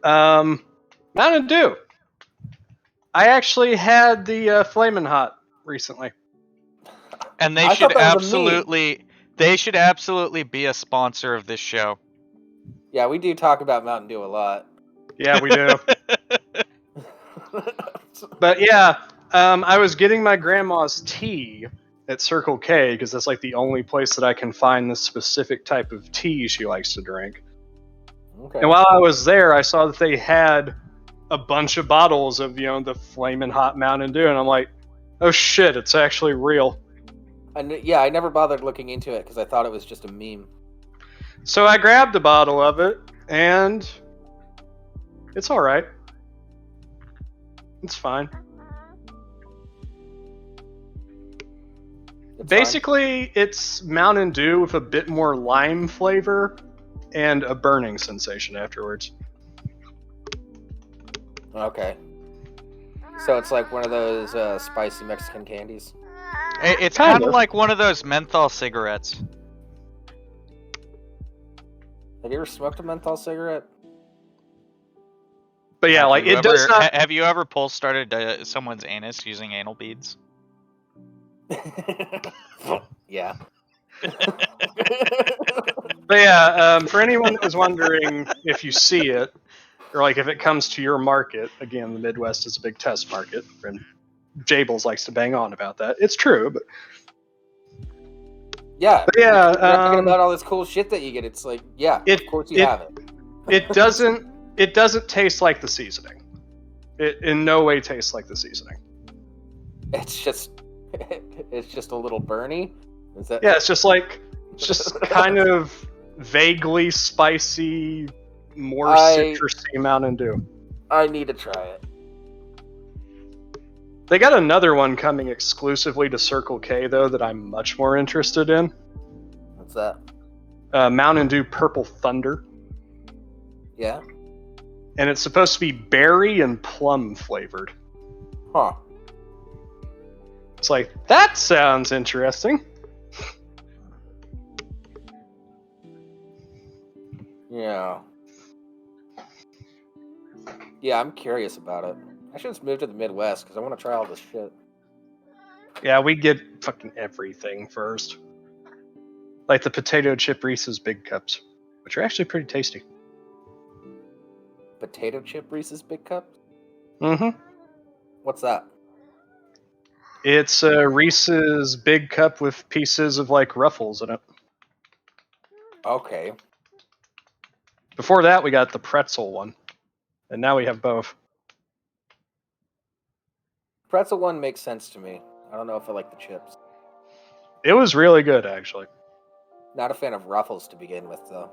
Mountain Dew. I actually had the Flamin' Hot recently, and they should absolutely be a sponsor of this show. Yeah, we do talk about Mountain Dew a lot. Yeah, we do. But yeah, I was getting my grandma's tea at Circle K because that's like the only place that I can find this specific type of tea she likes to drink. Okay. And while I was there, I saw that they had a bunch of bottles of the Flamin' Hot Mountain Dew, and I'm like, oh shit, it's actually real. I never bothered looking into it because I thought it was just a meme. So I grabbed a bottle of it, and It's all right. It's fine. Basically, it's Mountain Dew with a bit more lime flavor and a burning sensation afterwards. Okay. So it's like one of those spicy Mexican candies? It's kind of like one of those menthol cigarettes. Have you ever smoked a menthol cigarette? But yeah, like it does not. Have you ever pulse started someone's anus using anal beads? Yeah. But yeah, for anyone that was wondering if you see it, or like if it comes to your market, again, the Midwest is a big test market, and Jables likes to bang on about that. It's true, but yeah. But yeah, you're talking about all this cool shit that you get. It's like, yeah, of course you have it. It doesn't taste like the seasoning. It in no way tastes like the seasoning. It's just a little burny. Is that? Yeah, it's just kind of vaguely spicy, more citrusy Mountain Dew. I need to try it. They got another one coming exclusively to Circle K though that I'm much more interested in. What's that? Mountain Dew Purple Thunder. Yeah. And it's supposed to be berry and plum flavored. Huh. It's like, that sounds interesting. Yeah. Yeah, I'm curious about it. I should just move to the Midwest because I want to try all this shit. Yeah, we get fucking everything first. Like the potato chip Reese's Big Cups, which are actually pretty tasty. Potato chip Reese's Big Cups? Mm-hmm. What's that? It's a Reese's Big Cup with pieces of like Ruffles in it. Okay. Before that, we got the pretzel one. And now we have both. Pretzel one makes sense to me. I don't know if I like the chips. It was really good, actually. Not a fan of Ruffles to begin with, though.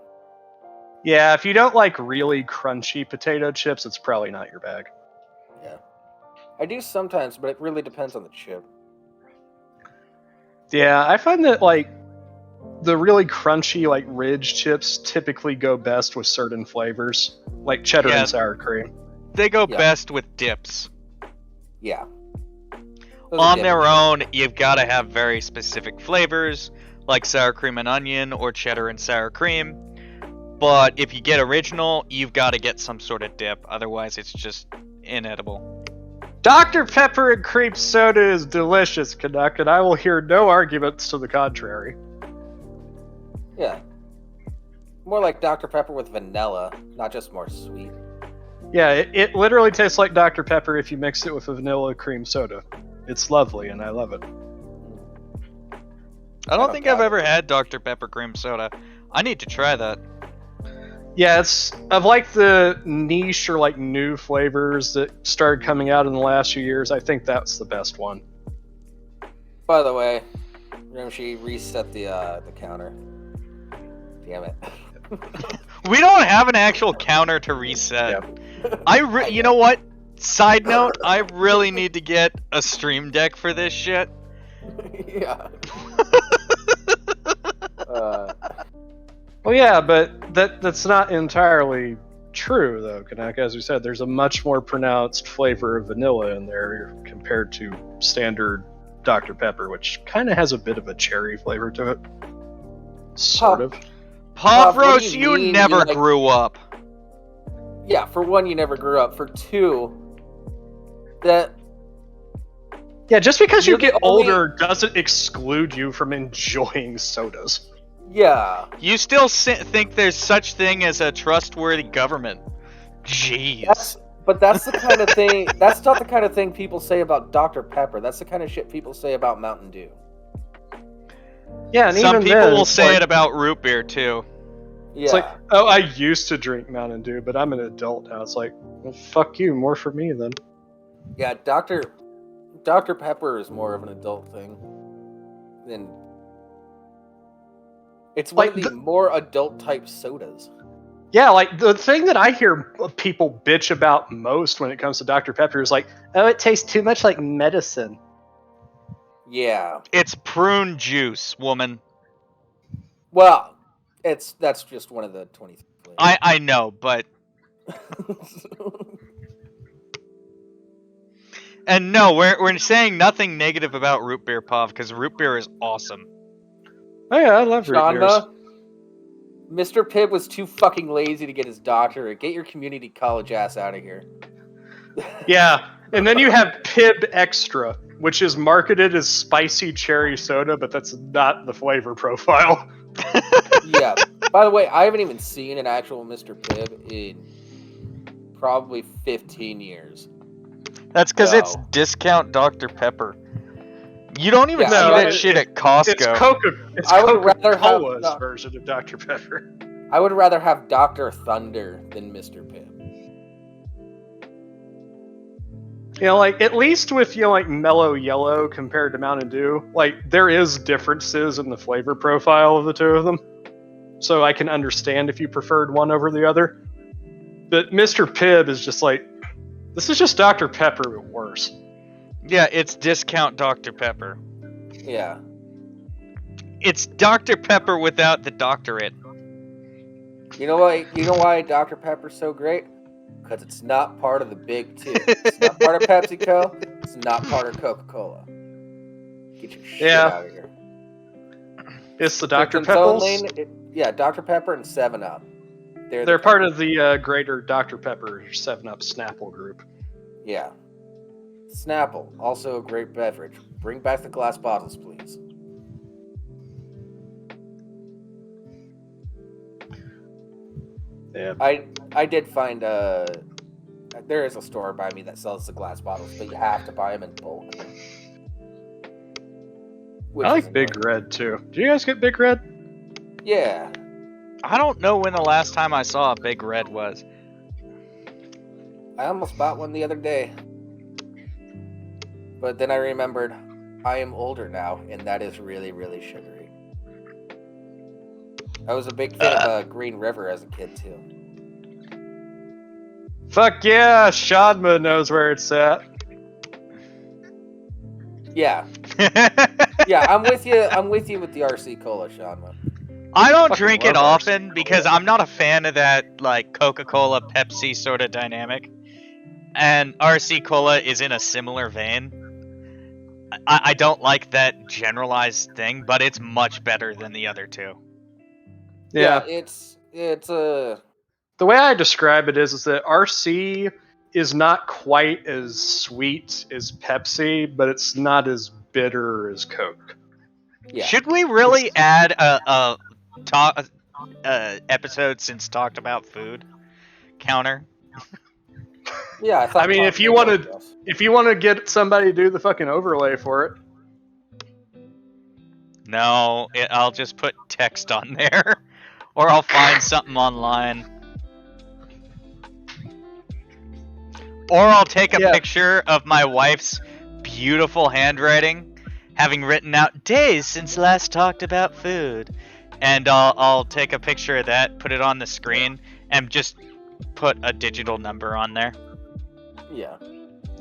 Yeah, if you don't like really crunchy potato chips, it's probably not your bag. Yeah. I do sometimes, but it really depends on the chip. Yeah, I find that, like, the really crunchy, like, Ridge chips typically go best with certain flavors, like cheddar and sour cream. They go best with dips. Yeah. On their own, you've got to have very specific flavors, like sour cream and onion or cheddar and sour cream. But if you get original, you've got to get some sort of dip. Otherwise, it's just inedible. Dr. Pepper and cream soda is delicious, Canuck, and I will hear no arguments to the contrary. Yeah. More like Dr. Pepper with vanilla, not just more sweet. Yeah, it literally tastes like Dr. Pepper if you mix it with a vanilla cream soda. It's lovely, and I love it. I don't think I've ever had Dr. Pepper cream soda. I need to try that. Yeah, it's of like the niche or like new flavors that started coming out in the last few years. I think that's the best one. By the way, Rimshee reset the counter. Damn it. We don't have an actual counter to reset. Yeah. You know what? Side note, I really need to get a stream deck for this shit. Yeah. Well, yeah, but that's not entirely true, though, Kanak. As we said, there's a much more pronounced flavor of vanilla in there compared to standard Dr. Pepper, which kind of has a bit of a cherry flavor to it. Sort of. Pavros, you never grew up. Yeah, for one, you never grew up. For two, that... Yeah, just because you get older doesn't exclude you from enjoying sodas. Yeah. You still think there's such thing as a trustworthy government. Jeez. That's the kind of thing... That's not the kind of thing people say about Dr. Pepper. That's the kind of shit people say about Mountain Dew. Yeah, and some even people then, will say it about root beer, too. Yeah. It's like, oh, I used to drink Mountain Dew, but I'm an adult now. It's like, well, fuck you, more for me then. Yeah, Dr. Pepper is more of an adult thing than... It's one of the more adult type sodas. Yeah, like the thing that I hear people bitch about most when it comes to Dr. Pepper is like, oh, it tastes too much like medicine. Yeah. It's prune juice, woman. Well, that's just one of the 23 flavors. I know, but and no, we're saying nothing negative about root beer pov because root beer is awesome. Oh yeah, I love root beers. Mr. Pibb was too fucking lazy to get his doctorate. Get your community college ass out of here. Yeah, and then you have Pibb Extra, which is marketed as spicy cherry soda, but that's not the flavor profile. Yeah. By the way, I haven't even seen an actual Mr. Pibb in probably 15 years. That's because it's discount Dr. Pepper. You don't even see that shit at Costco. It's Coca-Cola's version of Dr. Pepper. I would rather have Dr. Thunder than Mr. Pibb. You know, like, at least with, you know, like, Mellow Yellow compared to Mountain Dew, like, there is differences in the flavor profile of the two of them. So I can understand if you preferred one over the other. But Mr. Pibb is just like, this is just Dr. Pepper, but worse. Yeah, it's discount Dr. Pepper. Yeah. It's Dr. Pepper without the doctorate. You know why Dr. Pepper's so great? Because it's not part of the big two. It's not part of PepsiCo. It's not part of Coca-Cola. Get your shit out of here. It's the Dr. Peppers. Yeah, Dr. Pepper and 7-Up. They're part of the greater Dr. Pepper 7-Up Snapple group. Yeah. Snapple, also a great beverage. Bring back the glass bottles, please. Yeah. I did find there is a store by me that sells the glass bottles, but you have to buy them in bulk. I like Big Red too. Do you guys get Big Red? Yeah. I don't know when the last time I saw a Big Red was. I almost bought one the other day. But then I remembered I am older now, and that is really, really sugary. I was a big fan of Green River as a kid, too. Fuck yeah, Shadma knows where it's at. Yeah. Yeah, I'm with you with the RC Cola, Shadma. I don't drink it often because I'm not a fan of that, like, Coca-Cola, Pepsi sort of dynamic. And RC Cola is in a similar vein. I don't like that generalized thing, but it's much better than the other two. Yeah, it's a... The way I describe it is that RC is not quite as sweet as Pepsi, but it's not as bitter as Coke. Yeah. Should we really add a episode since talked about food counter? Yeah, I mean, if you want to get somebody to do the fucking overlay for it. No, I'll just put text on there, or I'll find something online, or I'll take a picture of my wife's beautiful handwriting, having written out days since last talked about food, and I'll take a picture of that, put it on the screen, and just put a digital number on there. Yeah.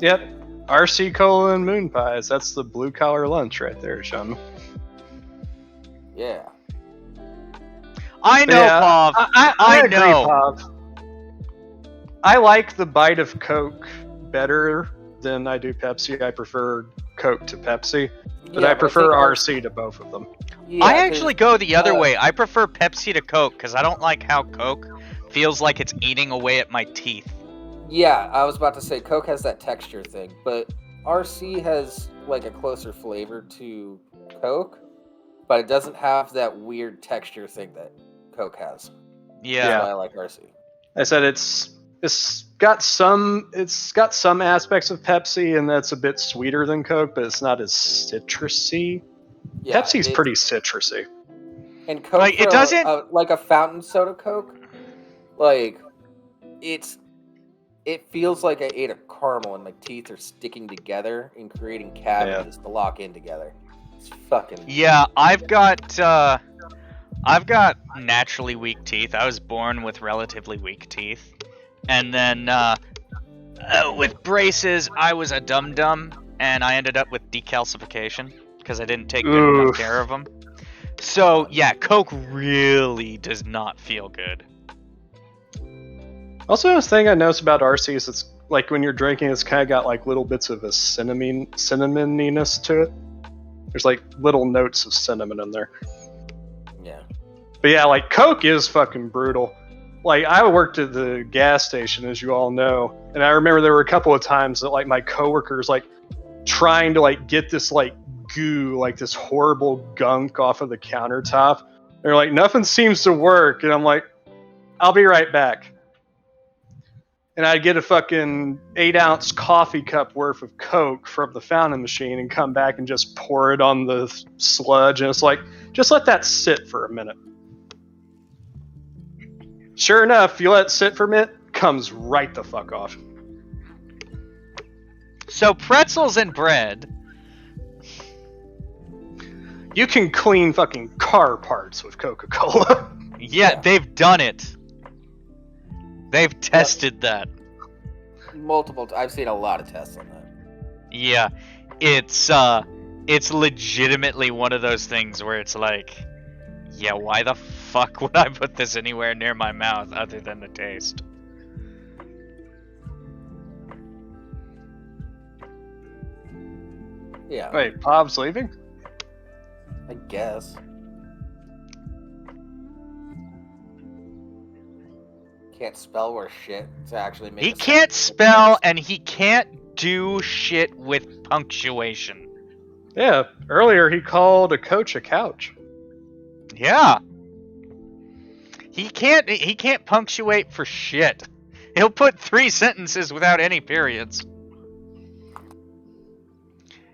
Yep. RC Cola and Moon Pies. That's the blue collar lunch right there, Sean. Yeah. I know, Pav. I agree, know. Pav. I like the bite of Coke better than I do Pepsi. I prefer Coke to Pepsi, but I prefer RC to both of them. Yeah, I actually go the other way. I prefer Pepsi to Coke because I don't like how Coke feels like it's eating away at my teeth. Yeah, I was about to say Coke has that texture thing, but RC has like a closer flavor to Coke, but it doesn't have that weird texture thing that Coke has. Yeah, that's why I like RC. I said it's got some aspects of Pepsi, and that's a bit sweeter than Coke, but it's not as citrusy. Yeah, Pepsi's pretty citrusy. And Coke, like, it doesn't like a fountain soda Coke. Like it feels like I ate a caramel and my teeth are sticking together and creating cavities to lock in together. It's fucking... Yeah, I've got I've got naturally weak teeth. I was born with relatively weak teeth. And then with braces, I was a dum-dum, and I ended up with decalcification because I didn't take good enough care of them. So, yeah, Coke really does not feel good. Also, this thing I noticed about RC is it's like when you're drinking, it's kind of got like little bits of a cinnamoniness to it. There's like little notes of cinnamon in there. Yeah. But yeah, like Coke is fucking brutal. Like I worked at the gas station, as you all know, and I remember there were a couple of times that like my coworkers like trying to like get this like goo, like this horrible gunk off of the countertop. They're like, nothing seems to work, and I'm like, I'll be right back. And I'd get a fucking 8-ounce coffee cup worth of Coke from the fountain machine and come back and just pour it on the sludge. And it's like, just let that sit for a minute. Sure enough, you let it sit for a minute, comes right the fuck off. So pretzels and bread. You can clean fucking car parts with Coca-Cola. Yeah, they've done it. They've tested that. Multiple. I've seen a lot of tests on that. Yeah, it's legitimately one of those things where it's like, yeah, why the fuck would I put this anywhere near my mouth other than the taste? Yeah. Wait, Bob's leaving? I guess. Can't spell worth shit to actually make. He can't spell, and he can't do shit with punctuation. Yeah, earlier he called a coach a couch. Yeah. He can't punctuate for shit. He'll put 3 sentences without any periods.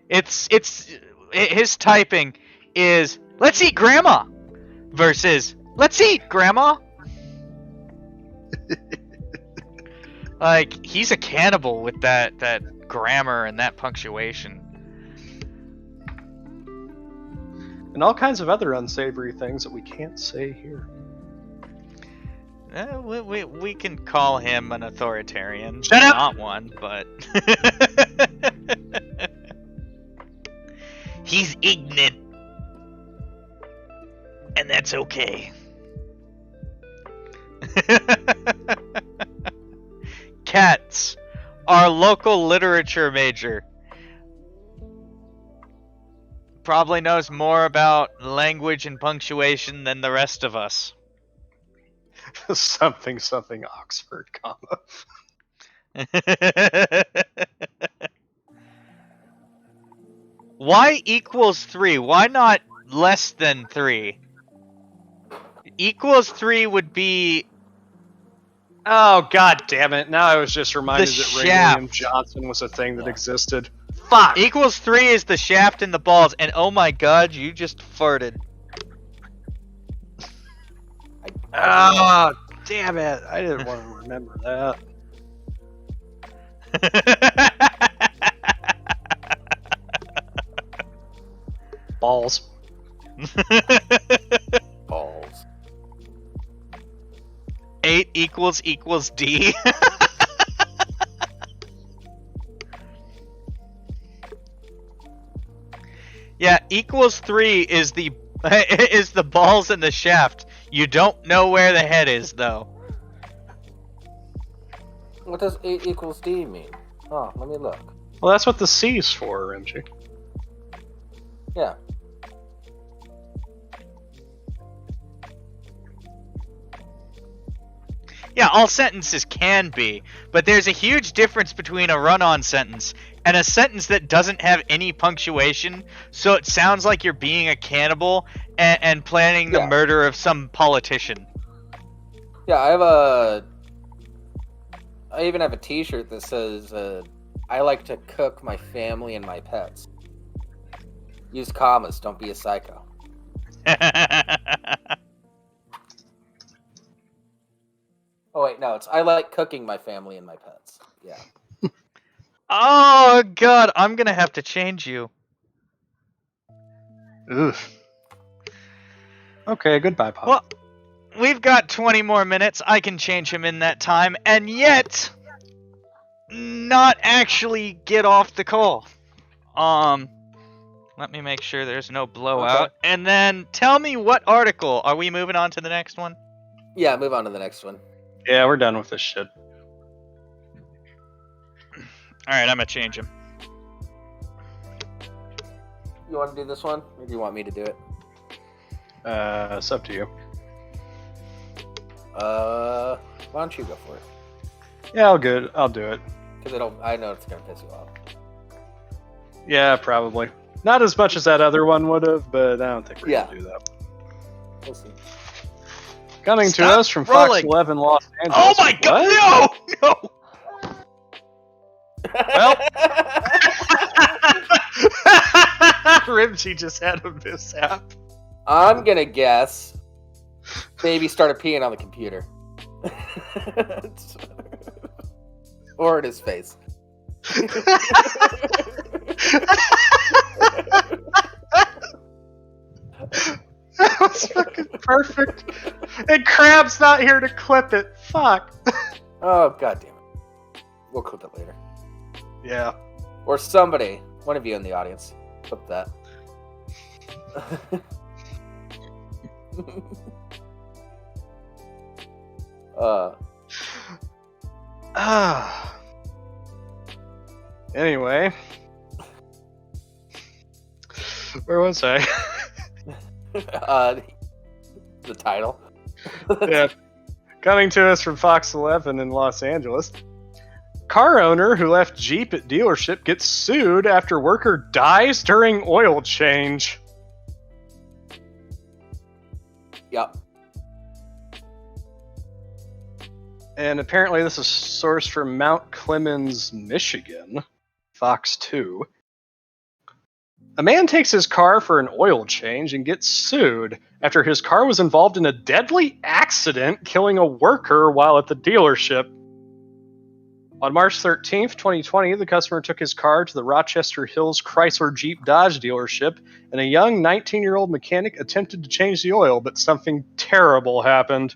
His typing is "let's eat grandma" versus "let's eat grandma." Like, he's a cannibal with that grammar and that punctuation. And all kinds of other unsavory things that we can't say here. We can call him an authoritarian. Shut up! Not one, but... He's ignorant. And that's okay. Cats, our local literature major, probably knows more about language and punctuation than the rest of us. something Oxford, comma. Y equals 3. Why not less than 3? Equals 3 would be... Oh, god damn it. Now I was just reminded that Ray shaft. William Johnson was a thing that existed. Fuck! Equals 3 is the shaft and the balls, and oh my god, you just farted. Ah, damn it. I didn't want to remember that. Balls. Balls. 8 equals D. Yeah, equals 3 is the balls and the shaft. You don't know where the head is, though. What does 8 equals D mean? Oh, let me look. Well, that's what the C's for, Rimshee. Yeah. Yeah, all sentences can be, but there's a huge difference between a run-on sentence and a sentence that doesn't have any punctuation, so it sounds like you're being a cannibal and planning the murder of some politician. Yeah, I even have a t-shirt that says, I like to cook my family and my pets. Use commas, don't be a psycho. Oh wait, no, it's I like cooking my family and my pets. Yeah. Oh god, I'm gonna have to change you. Oof. Okay, goodbye, Pop. Well, we've got 20 more minutes. I can change him in that time, and yet not actually get off the call. Let me make sure there's no blowout. Okay. And then tell me what article. Are we moving on to the next one? Yeah, move on to the next one. Yeah, we're done with this shit. Alright, I'm gonna change him. You want to do this one, or do you want me to do it? It's up to you. Why don't you go for it? Yeah, I'll do it. Because I know it's gonna piss you off. Yeah, probably. Not as much as that other one would have, but I don't think we're gonna do that. We'll see. Coming to us from Fox 11 Los Angeles. Oh my god! No! Well, Rimshee just had a mishap. I'm gonna guess baby started peeing on the computer. Or in his face. That was fucking perfect. And Crab's not here to clip it. Fuck. Oh, god damn it. We'll clip it later. Yeah. Or somebody, one of you in the audience, clip that. Anyway. Where was I? The title. Yeah. Coming to us from Fox 11 in Los Angeles. Car owner who left Jeep at dealership gets sued after worker dies during oil change. Yep. And apparently this is sourced from Mount Clemens, Michigan. Fox 2. A man takes his car for an oil change and gets sued after his car was involved in a deadly accident, killing a worker while at the dealership. On March 13th, 2020, the customer took his car to the Rochester Hills Chrysler Jeep Dodge dealership, and a young 19-year-old mechanic attempted to change the oil, but something terrible happened.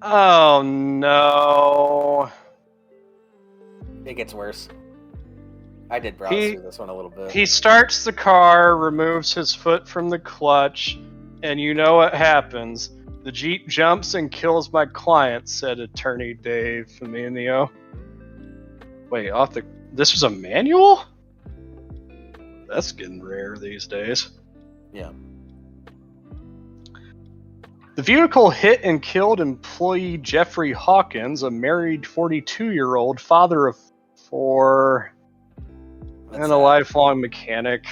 Oh no. It gets worse. I did browse through this one a little bit. He starts the car, removes his foot from the clutch, and you know what happens. The Jeep jumps and kills my client, said attorney Dave Faminio. Wait, this was a manual? That's getting rare these days. Yeah. The vehicle hit and killed employee Jeffrey Hawkins, a married 42-year-old father of 4 and a lifelong mechanic.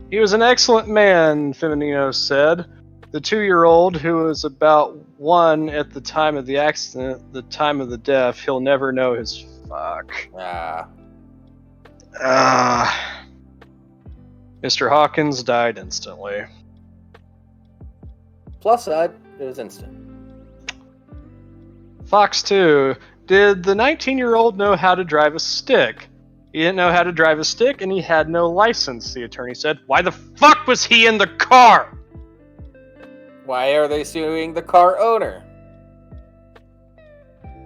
He was an excellent man, Feminino said. The 2-year-old, who was about 1 at the time of the accident, the time of the death, he'll never know his fuck. Mr. Hawkins died instantly. Plus side, it was instant. Fox 2. Did the 19-year-old know how to drive a stick? He didn't know how to drive a stick, and he had no license, the attorney said. Why the fuck was he in the car? Why are they suing the car owner?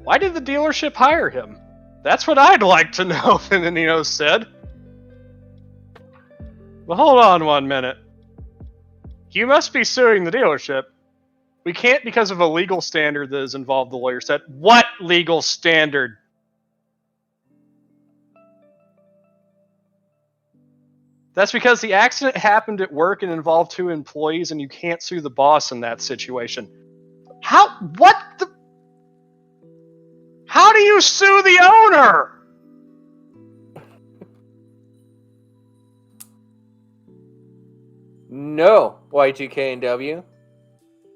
Why did the dealership hire him? That's what I'd like to know, Feminino said. Well, hold on 1 minute. You must be suing the dealership. We can't because of a legal standard that is involved, the lawyer said. What legal standard? That's because the accident happened at work and involved 2 employees, and you can't sue the boss in that situation. How do you sue the owner? No, Y2K and W.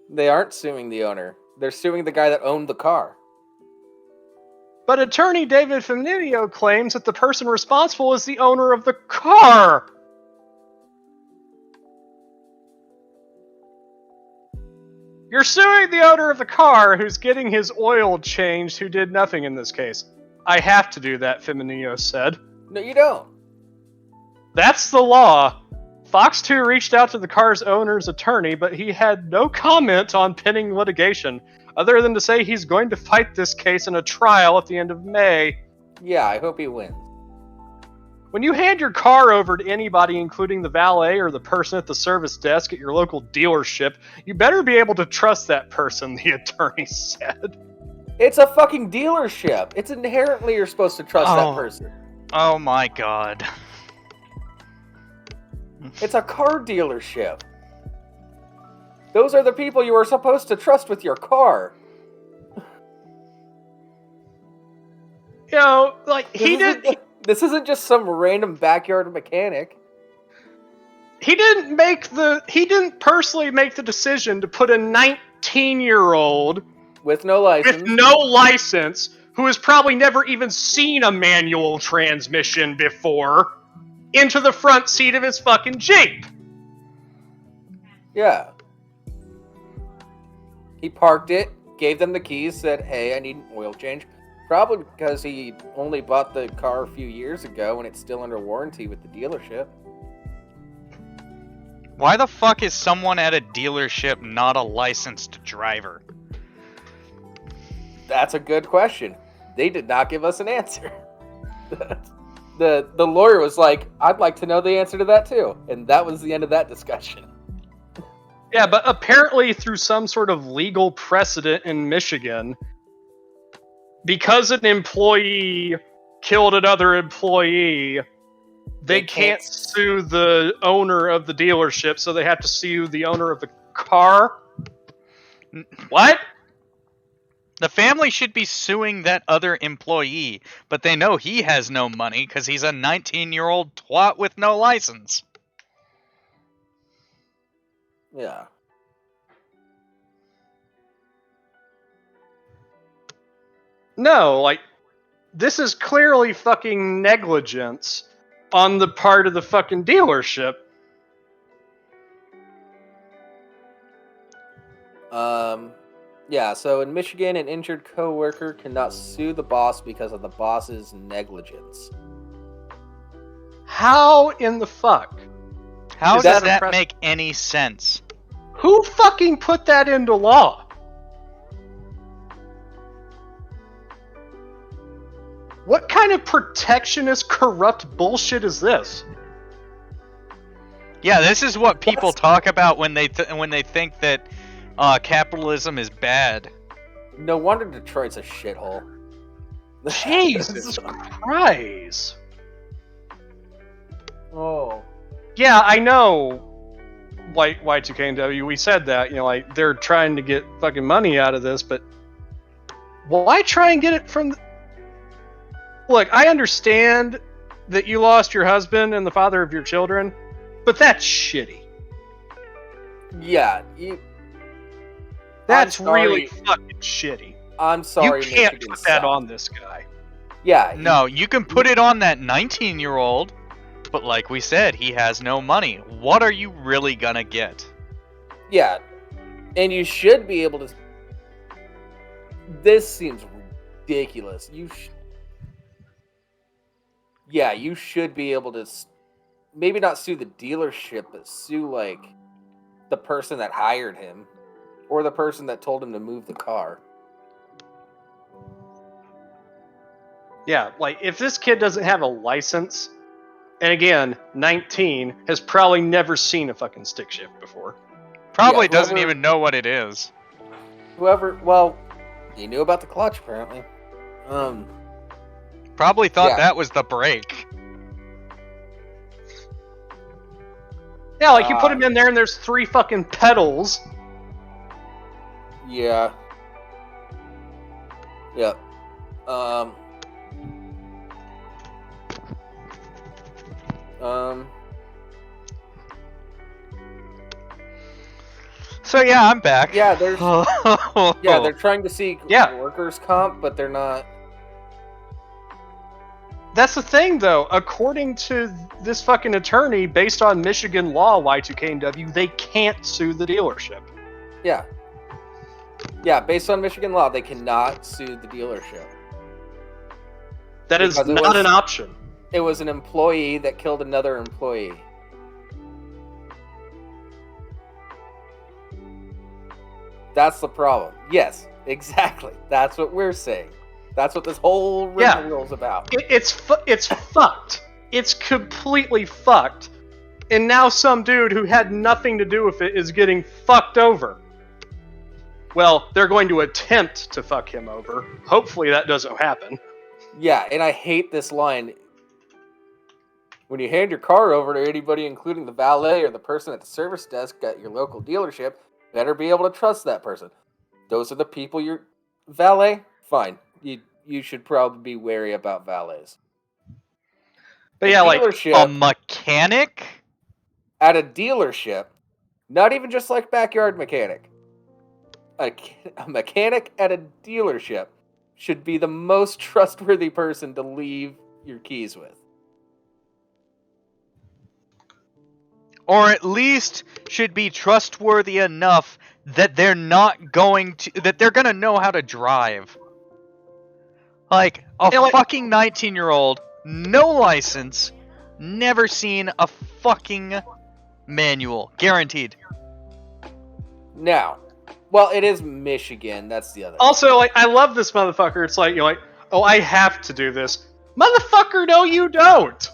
They aren't suing the owner. They're suing the guy that owned the car. But attorney David Faminio claims that the person responsible is the owner of the car. You're suing the owner of the car who's getting his oil changed, who did nothing in this case. I have to do that, Faminio said. No, you don't. That's the law. Fox 2 reached out to the car's owner's attorney, but he had no comment on pending litigation, other than to say he's going to fight this case in a trial at the end of May. Yeah, I hope he wins. When you hand your car over to anybody, including the valet or the person at the service desk at your local dealership, you better be able to trust that person, the attorney said. It's a fucking dealership. It's inherently you're supposed to trust that person. Oh my god. It's a car dealership. Those are the people you are supposed to trust with your car. You know, like, This isn't just some random backyard mechanic. He didn't personally make the decision to put a 19-year-old with no license who has probably never even seen a manual transmission before into the front seat of his fucking Jeep. Yeah. He parked it, gave them the keys, said, hey, I need an oil change. Probably because he only bought the car a few years ago and it's still under warranty with the dealership. Why the fuck is someone at a dealership not a licensed driver? That's a good question. They did not give us an answer. The lawyer was like, I'd like to know the answer to that too. And that was the end of that discussion. Yeah, but apparently through some sort of legal precedent in Michigan, because an employee killed another employee, they can't sue the owner of the dealership, so they have to sue the owner of the car? What? The family should be suing that other employee, but they know he has no money because he's a 19-year-old twat with no license. Yeah. No, like, this is clearly fucking negligence on the part of the fucking dealership. Yeah, so in Michigan, an injured coworker cannot sue the boss because of the boss's negligence. How in the fuck? How does that make any sense? Who fucking put that into law? What kind of protectionist, corrupt bullshit is this? Yeah, this is what people talk about when they think that capitalism is bad. No wonder Detroit's a shithole. Jesus Christ. Oh. Yeah, I know. Like Y2KW, we said that, you know, like, they're trying to get fucking money out of this, but why try and get it from... Look, I understand that you lost your husband and the father of your children, but that's shitty. Yeah, that's really fucking shitty. I'm sorry, you can't Michigan put that sucked. on this guy. Yeah. No, you can put it on that 19-year-old, but like we said, he has no money. What are you really gonna get? Yeah, and you should be able to... This seems ridiculous. Yeah, you should be able to maybe not sue the dealership, but sue, like, the person that hired him or the person that told him to move the car. Yeah, like, if this kid doesn't have a license, and again, 19, has probably never seen a fucking stick shift before. Probably doesn't even know what it is. Well, he knew about the clutch, apparently. Probably thought that was the brake. Yeah, like, you put him in there and there's 3 fucking pedals. Yeah. Yep. So yeah, I'm back. Yeah, there's... yeah, they're trying to seek workers' comp, but they're not... That's the thing, though. According to this fucking attorney, based on Michigan law, Y2KW, they can't sue the dealership. Yeah. Yeah, based on Michigan law, they cannot sue the dealership. That is not an option. It was an employee that killed another employee. That's the problem. Yes, exactly. That's what we're saying. That's what this whole rigmarole is about. It's fucked. It's completely fucked. And now some dude who had nothing to do with it is getting fucked over. Well, they're going to attempt to fuck him over. Hopefully that doesn't happen. Yeah, and I hate this line. When you hand your car over to anybody, including the valet or the person at the service desk at your local dealership, better be able to trust that person. Those are the people you're... Valet? Fine. You should probably be wary about valets. But yeah, like... A mechanic? At a dealership, not even just like backyard mechanic. A mechanic at a dealership should be the most trustworthy person to leave your keys with. Or at least should be trustworthy enough that they're gonna know how to drive. Like, fucking 19-year-old, no license, never seen a fucking manual. Guaranteed. Now, well, it is Michigan, that's the other Also, thing. like, I love this motherfucker. It's like, you're like, oh, I have to do this. Motherfucker, no you don't!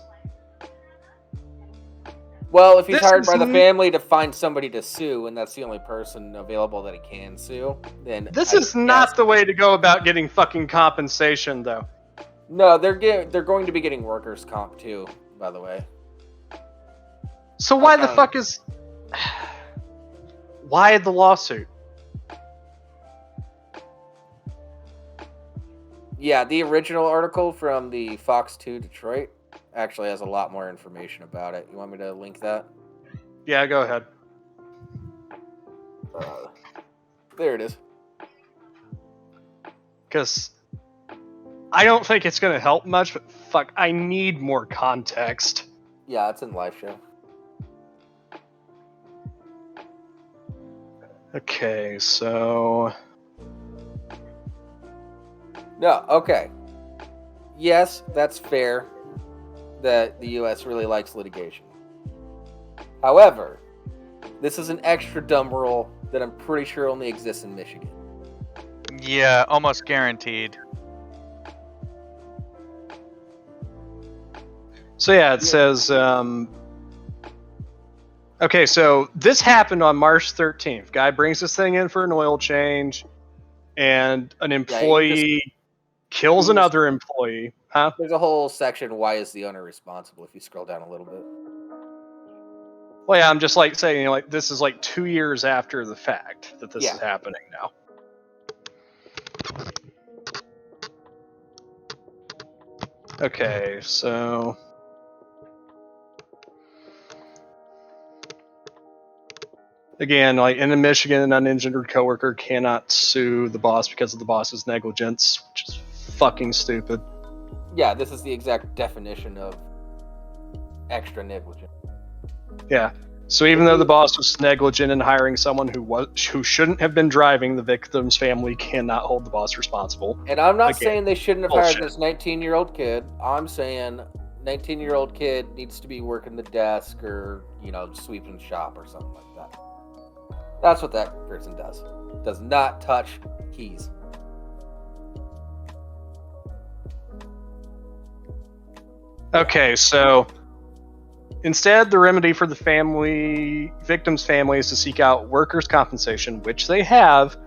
Well, if he's hired by the family to find somebody to sue, and that's the only person available that he can sue, then... This is not the way to go about getting fucking compensation, though. No, they're going to be getting workers' comp, too, by the way. So why the fuck is... Why the lawsuit? Yeah, the original article from the Fox 2 Detroit actually has a lot more information about it. You want me to link that? Yeah, go ahead. There it is. Because I don't think it's going to help much, but fuck, I need more context. Yeah, it's in live show. Okay, so... No, okay. Yes, that's fair that the U.S. really likes litigation. However, this is an extra dumb rule that I'm pretty sure only exists in Michigan. Yeah, almost guaranteed. So yeah, it says... Okay, so this happened on March 13th. Guy brings this thing in for an oil change, and an employee kills another employee. Huh? There's a whole section, why is the owner responsible, if you scroll down a little bit. Well, yeah, I'm just like saying, you know, like this is like 2 years after the fact that this is happening now. Okay, so... Again, like in Michigan, an uninjured coworker cannot sue the boss because of the boss's negligence, which is fucking stupid. Yeah, this is the exact definition of extra negligent. Yeah. So even though the boss was negligent in hiring someone who shouldn't have been driving, the victim's family cannot hold the boss responsible. And I'm not saying they shouldn't have hired this 19-year-old kid. I'm saying 19-year-old kid needs to be working the desk or, you know, sweeping the shop or something like that. That's what that person does. Does not touch keys. Okay, so instead, the remedy for the victim's family is to seek out workers' compensation, which they have.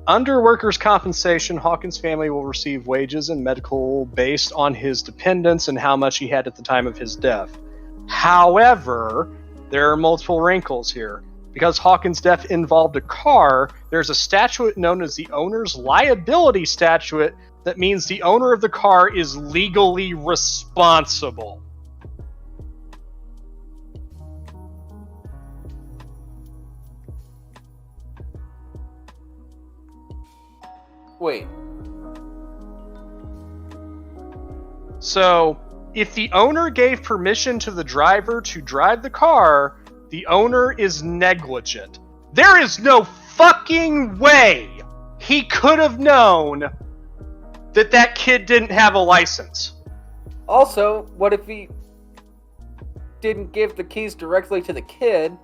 Under workers' compensation, Hawkins' family will receive wages and medical based on his dependents and how much he had at the time of his death. However, there are multiple wrinkles here. Because Hawkins' death involved a car, there's a statute known as the owner's liability statute that means the owner of the car is legally responsible. Wait. So, if the owner gave permission to the driver to drive the car, the owner is negligent. There is no fucking way he could have known that that kid didn't have a license. Also, what if he didn't give the keys directly to the kid?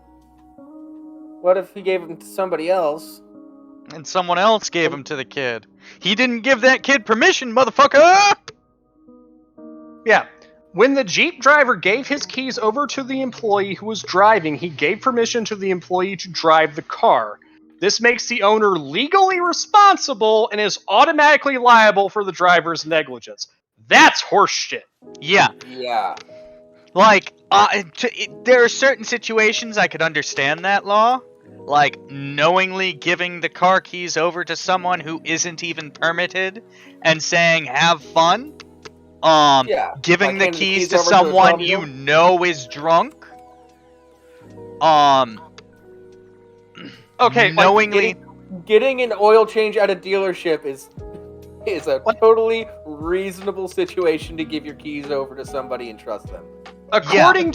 What if he gave them to somebody else? And someone else gave them to the kid. He didn't give that kid permission, motherfucker! Yeah. When the Jeep driver gave his keys over to the employee who was driving, he gave permission to the employee to drive the car. This makes the owner legally responsible and is automatically liable for the driver's negligence. That's horseshit. Yeah. Yeah. Like, there are certain situations I could understand that law. Like, knowingly giving the car keys over to someone who isn't even permitted and saying, have fun. Giving like the keys to someone you know is drunk. Okay, knowingly... Getting an oil change at a dealership is a totally reasonable situation to give your keys over to somebody and trust them. According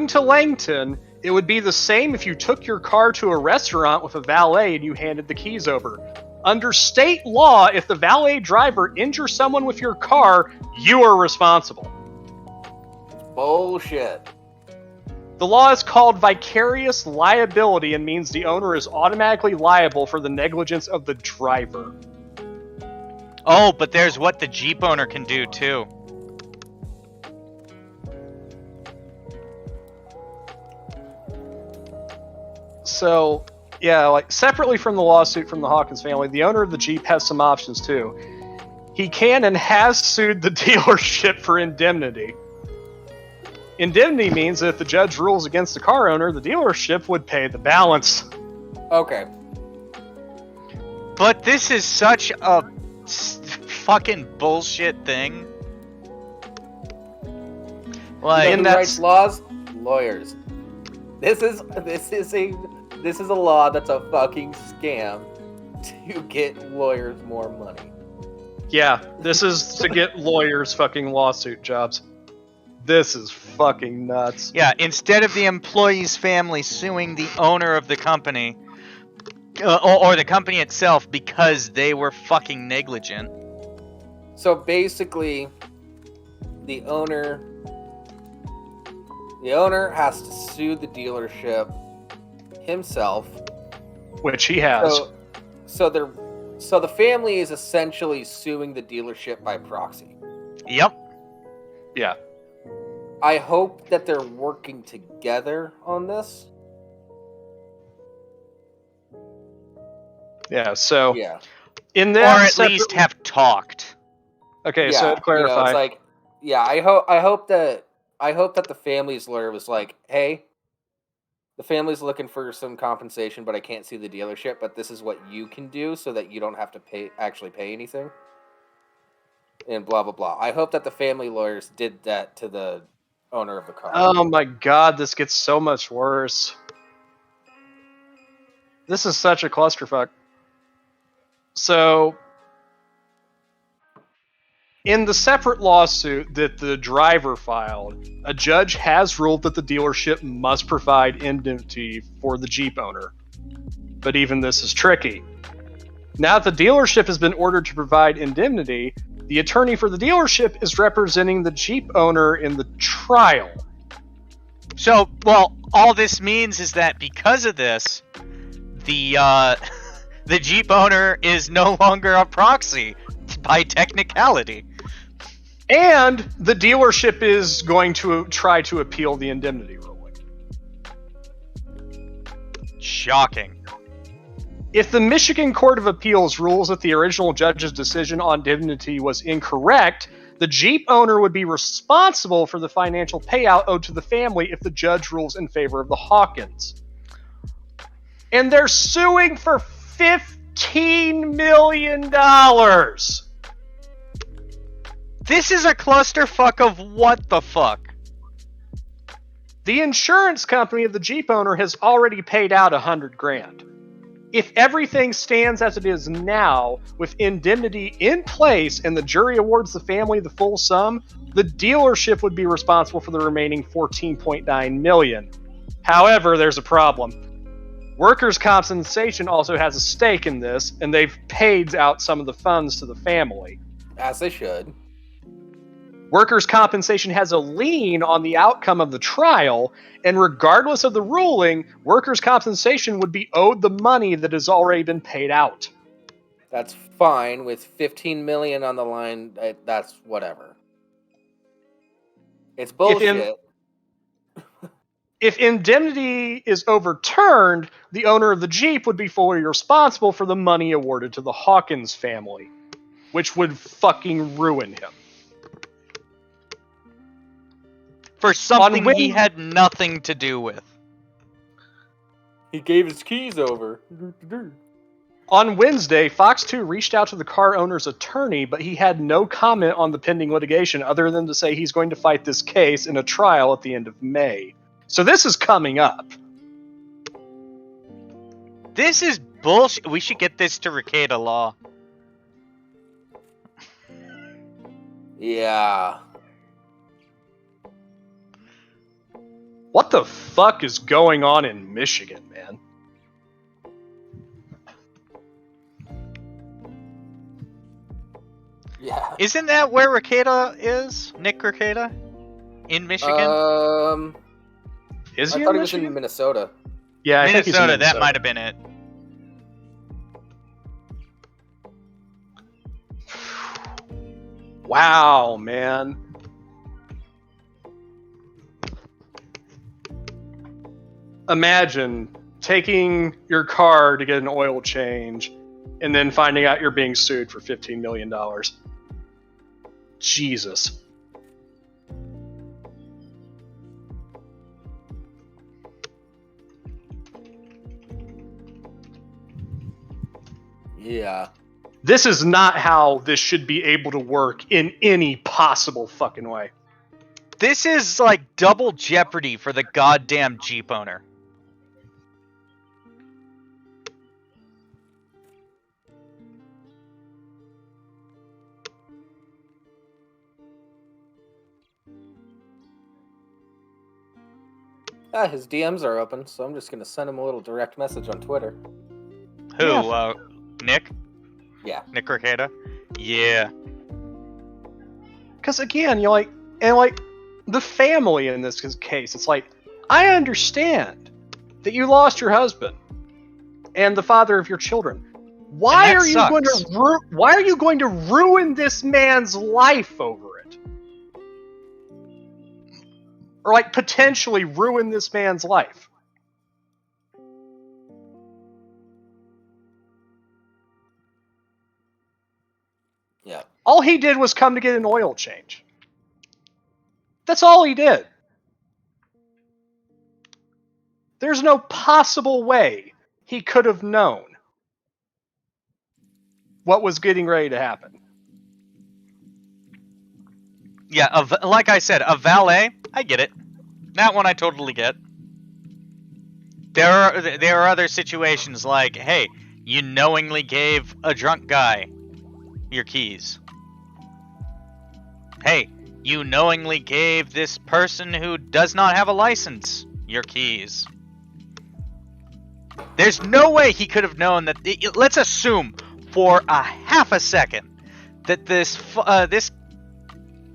to Langton, it would be the same if you took your car to a restaurant with a valet and you handed the keys over. Under state law, if the valet driver injures someone with your car, you are responsible. Bullshit. The law is called vicarious liability and means the owner is automatically liable for the negligence of the driver. Oh, but there's what the Jeep owner can do, too. So, yeah, like, separately from the lawsuit from the Hawkins family, the owner of the Jeep has some options, too. He can and has sued the dealership for indemnity. Indemnity means that if the judge rules against the car owner, the dealership would pay the balance. Okay. But this is such a fucking bullshit thing. Like, you know who writes laws? Lawyers. This is a law that's a fucking scam to get lawyers more money. Yeah, this is to get lawyers fucking lawsuit jobs. This is fucking nuts. Yeah, instead of the employee's family suing the owner of the company, or the company itself because they were fucking negligent. So basically, the owner has to sue the dealership himself, which he has. So the family is essentially suing the dealership by proxy. Yep. Yeah. I hope that they're working together on this. Yeah, so yeah. In that, or at least have talked. Okay, yeah, so to clarify, it's like, yeah, I hope that the family's lawyer was like, hey, the family's looking for some compensation, but I can't sue the dealership, but this is what you can do so that you don't have to actually pay anything. And blah blah blah. I hope that the family lawyers did that to the owner of the car. Oh my god, this gets so much worse. This is such a clusterfuck. So, in the separate lawsuit that the driver filed, a judge has ruled that the dealership must provide indemnity for the Jeep owner. But even this is tricky. Now that the dealership has been ordered to provide indemnity, the attorney for the dealership is representing the Jeep owner in the trial. So, well, all this means is that because of this, the Jeep owner is no longer a proxy by technicality. And the dealership is going to try to appeal the indemnity ruling. Shocking. If the Michigan Court of Appeals rules that the original judge's decision on indemnity was incorrect, the Jeep owner would be responsible for the financial payout owed to the family if the judge rules in favor of the Hawkins. And they're suing for $15 million. This is a clusterfuck of what the fuck? The insurance company of the Jeep owner has already paid out $100,000. If everything stands as it is now, with indemnity in place and the jury awards the family the full sum, the dealership would be responsible for the remaining $14.9 million. However, there's a problem. Workers' compensation also has a stake in this, and they've paid out some of the funds to the family. As they should. Workers' compensation has a lien on the outcome of the trial, and regardless of the ruling, workers' compensation would be owed the money that has already been paid out. That's fine. With $15 million on the line, that's whatever. It's bullshit. If indemnity is overturned, the owner of the Jeep would be fully responsible for the money awarded to the Hawkins family, which would fucking ruin him. For something he had nothing to do with. He gave his keys over. On Wednesday, Fox 2 reached out to the car owner's attorney, but he had no comment on the pending litigation other than to say he's going to fight this case in a trial at the end of May. So this is coming up. This is bullshit. We should get this to Rekieta Law. Yeah. What the fuck is going on in Michigan, man? Yeah. Isn't that where Rekieta is? Nick Rekieta? In Michigan? Is he I thought in he was in Minnesota. Yeah, I think he's in Minnesota, Minnesota. that might have been it. Wow, man. Imagine taking your car to get an oil change and then finding out you're being sued for $15 million. Jesus. Yeah. This is not how this should be able to work in any possible fucking way. This is like double jeopardy for the goddamn Jeep owner. His DMs are open, so I'm just going to send him a little direct message on Twitter. Who? Yeah. Nick? Yeah. Nick Rekieta? Yeah. Because again, the family in this case, it's like, I understand that you lost your husband and the father of your children. Why are you going to ruin this man's life over it? Or like potentially ruin this man's life? Yeah. All he did was come to get an oil change. That's all he did. There's no possible way he could have known what was getting ready to happen. Yeah, like I said, a valet, I get it. That one I totally get. There are other situations like, hey, you knowingly gave a drunk guy your keys. Hey, you knowingly gave this person who does not have a license your keys. There's no way he could have known that. Let's assume for a half a second that this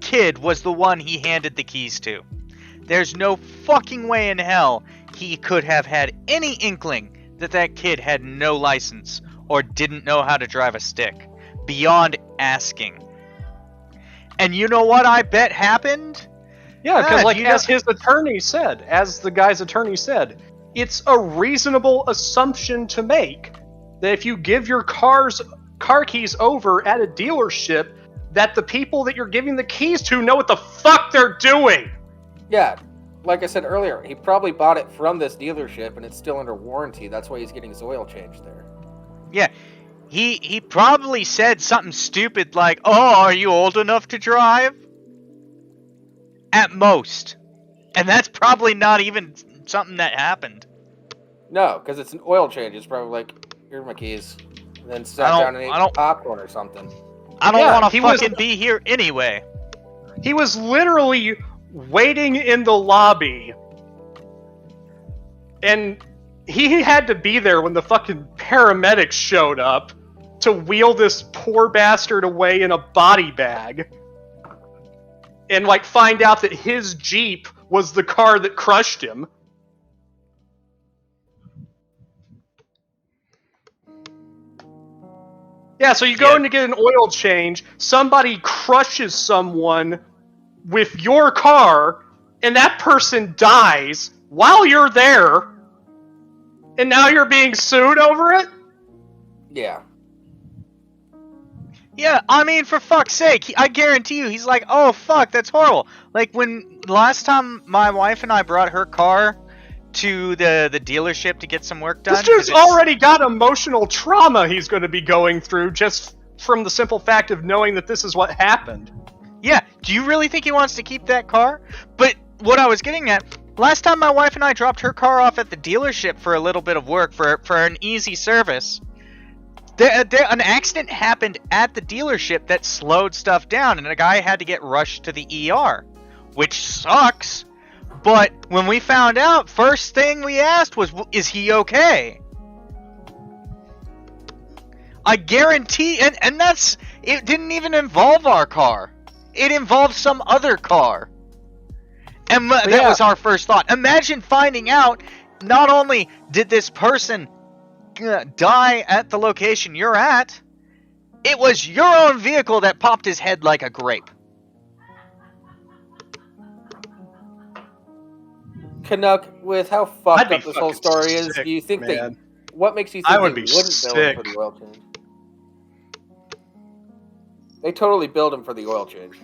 kid was the one he handed the keys to. There's no fucking way in hell he could have had any inkling that that kid had no license or didn't know how to drive a stick beyond asking. And you know what I bet happened? Yeah, because as his attorney said, as the guy's attorney said, it's a reasonable assumption to make that if you give your car keys over at a dealership, that the people that you're giving the keys to know what the fuck they're doing. Yeah, like I said earlier, he probably bought it from this dealership and it's still under warranty. That's why he's getting his oil changed there. Yeah, he probably said something stupid like, "Oh, are you old enough to drive?" At most. And that's probably not even something that happened. No, because it's an oil change. It's probably like, here are my keys. And then sat down and ate popcorn or something. I don't want to fucking be here anyway. He was literally waiting in the lobby. And he had to be there when the fucking paramedics showed up to wheel this poor bastard away in a body bag. and like find out that his Jeep was the car that crushed him. Yeah, so you go in to get an oil change, somebody crushes someone with your car, and that person dies while you're there, and now you're being sued over it? Yeah. Yeah, I mean, for fuck's sake, I guarantee you, he's like, oh fuck, that's horrible. Like, when last time my wife and I brought her car to the dealership to get some work done. This dude's already got emotional trauma he's going to be going through just from the simple fact of knowing that this is what happened. Yeah, do you really think he wants to keep that car? But what I was getting at, last time my wife and I dropped her car off at the dealership for a little bit of work, for an easy service, an accident happened at the dealership that slowed stuff down, and a guy had to get rushed to the ER, which sucks. But when we found out, first thing we asked was, is he okay? I guarantee, and that's, it didn't even involve our car. It involved some other car. And that was our first thought. Imagine finding out, not only did this person die at the location you're at, it was your own vehicle that popped his head like a grape. Canuck, with how fucked up this whole story is, do you think that, what makes you think they wouldn't bill him for the oil change? They totally billed him for the oil change.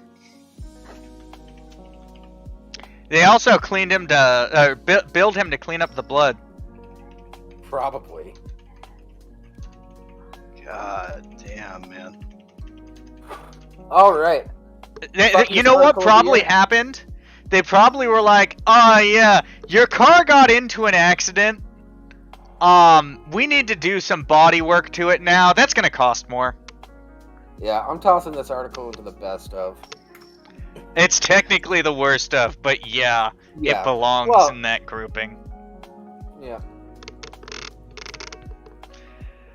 They also cleaned him to, billed him to clean up the blood. Probably. God damn, man. Alright. You know what probably happened? They probably were like, oh yeah, your car got into an accident. We need to do some body work to it now. That's gonna cost more. Yeah, I'm tossing this article into the best of. It's technically the worst of, but yeah. It belongs in that grouping. Yeah.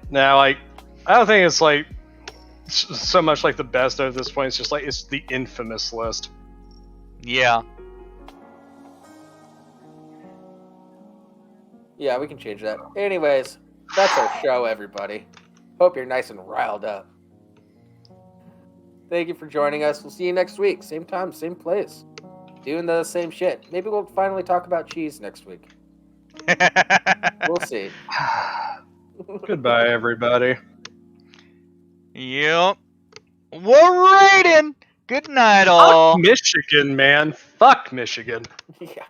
Now, like, I don't think it's like so much like the best of at this point. It's just like it's the infamous list. Yeah. Yeah, we can change that. Anyways, that's our show, everybody. Hope you're nice and riled up. Thank you for joining us. We'll see you next week. Same time, same place. Doing the same shit. Maybe we'll finally talk about cheese next week. We'll see. Goodbye, everybody. Yep. We're raiding. Good night, all. Fuck Michigan, man. Fuck Michigan. Yeah.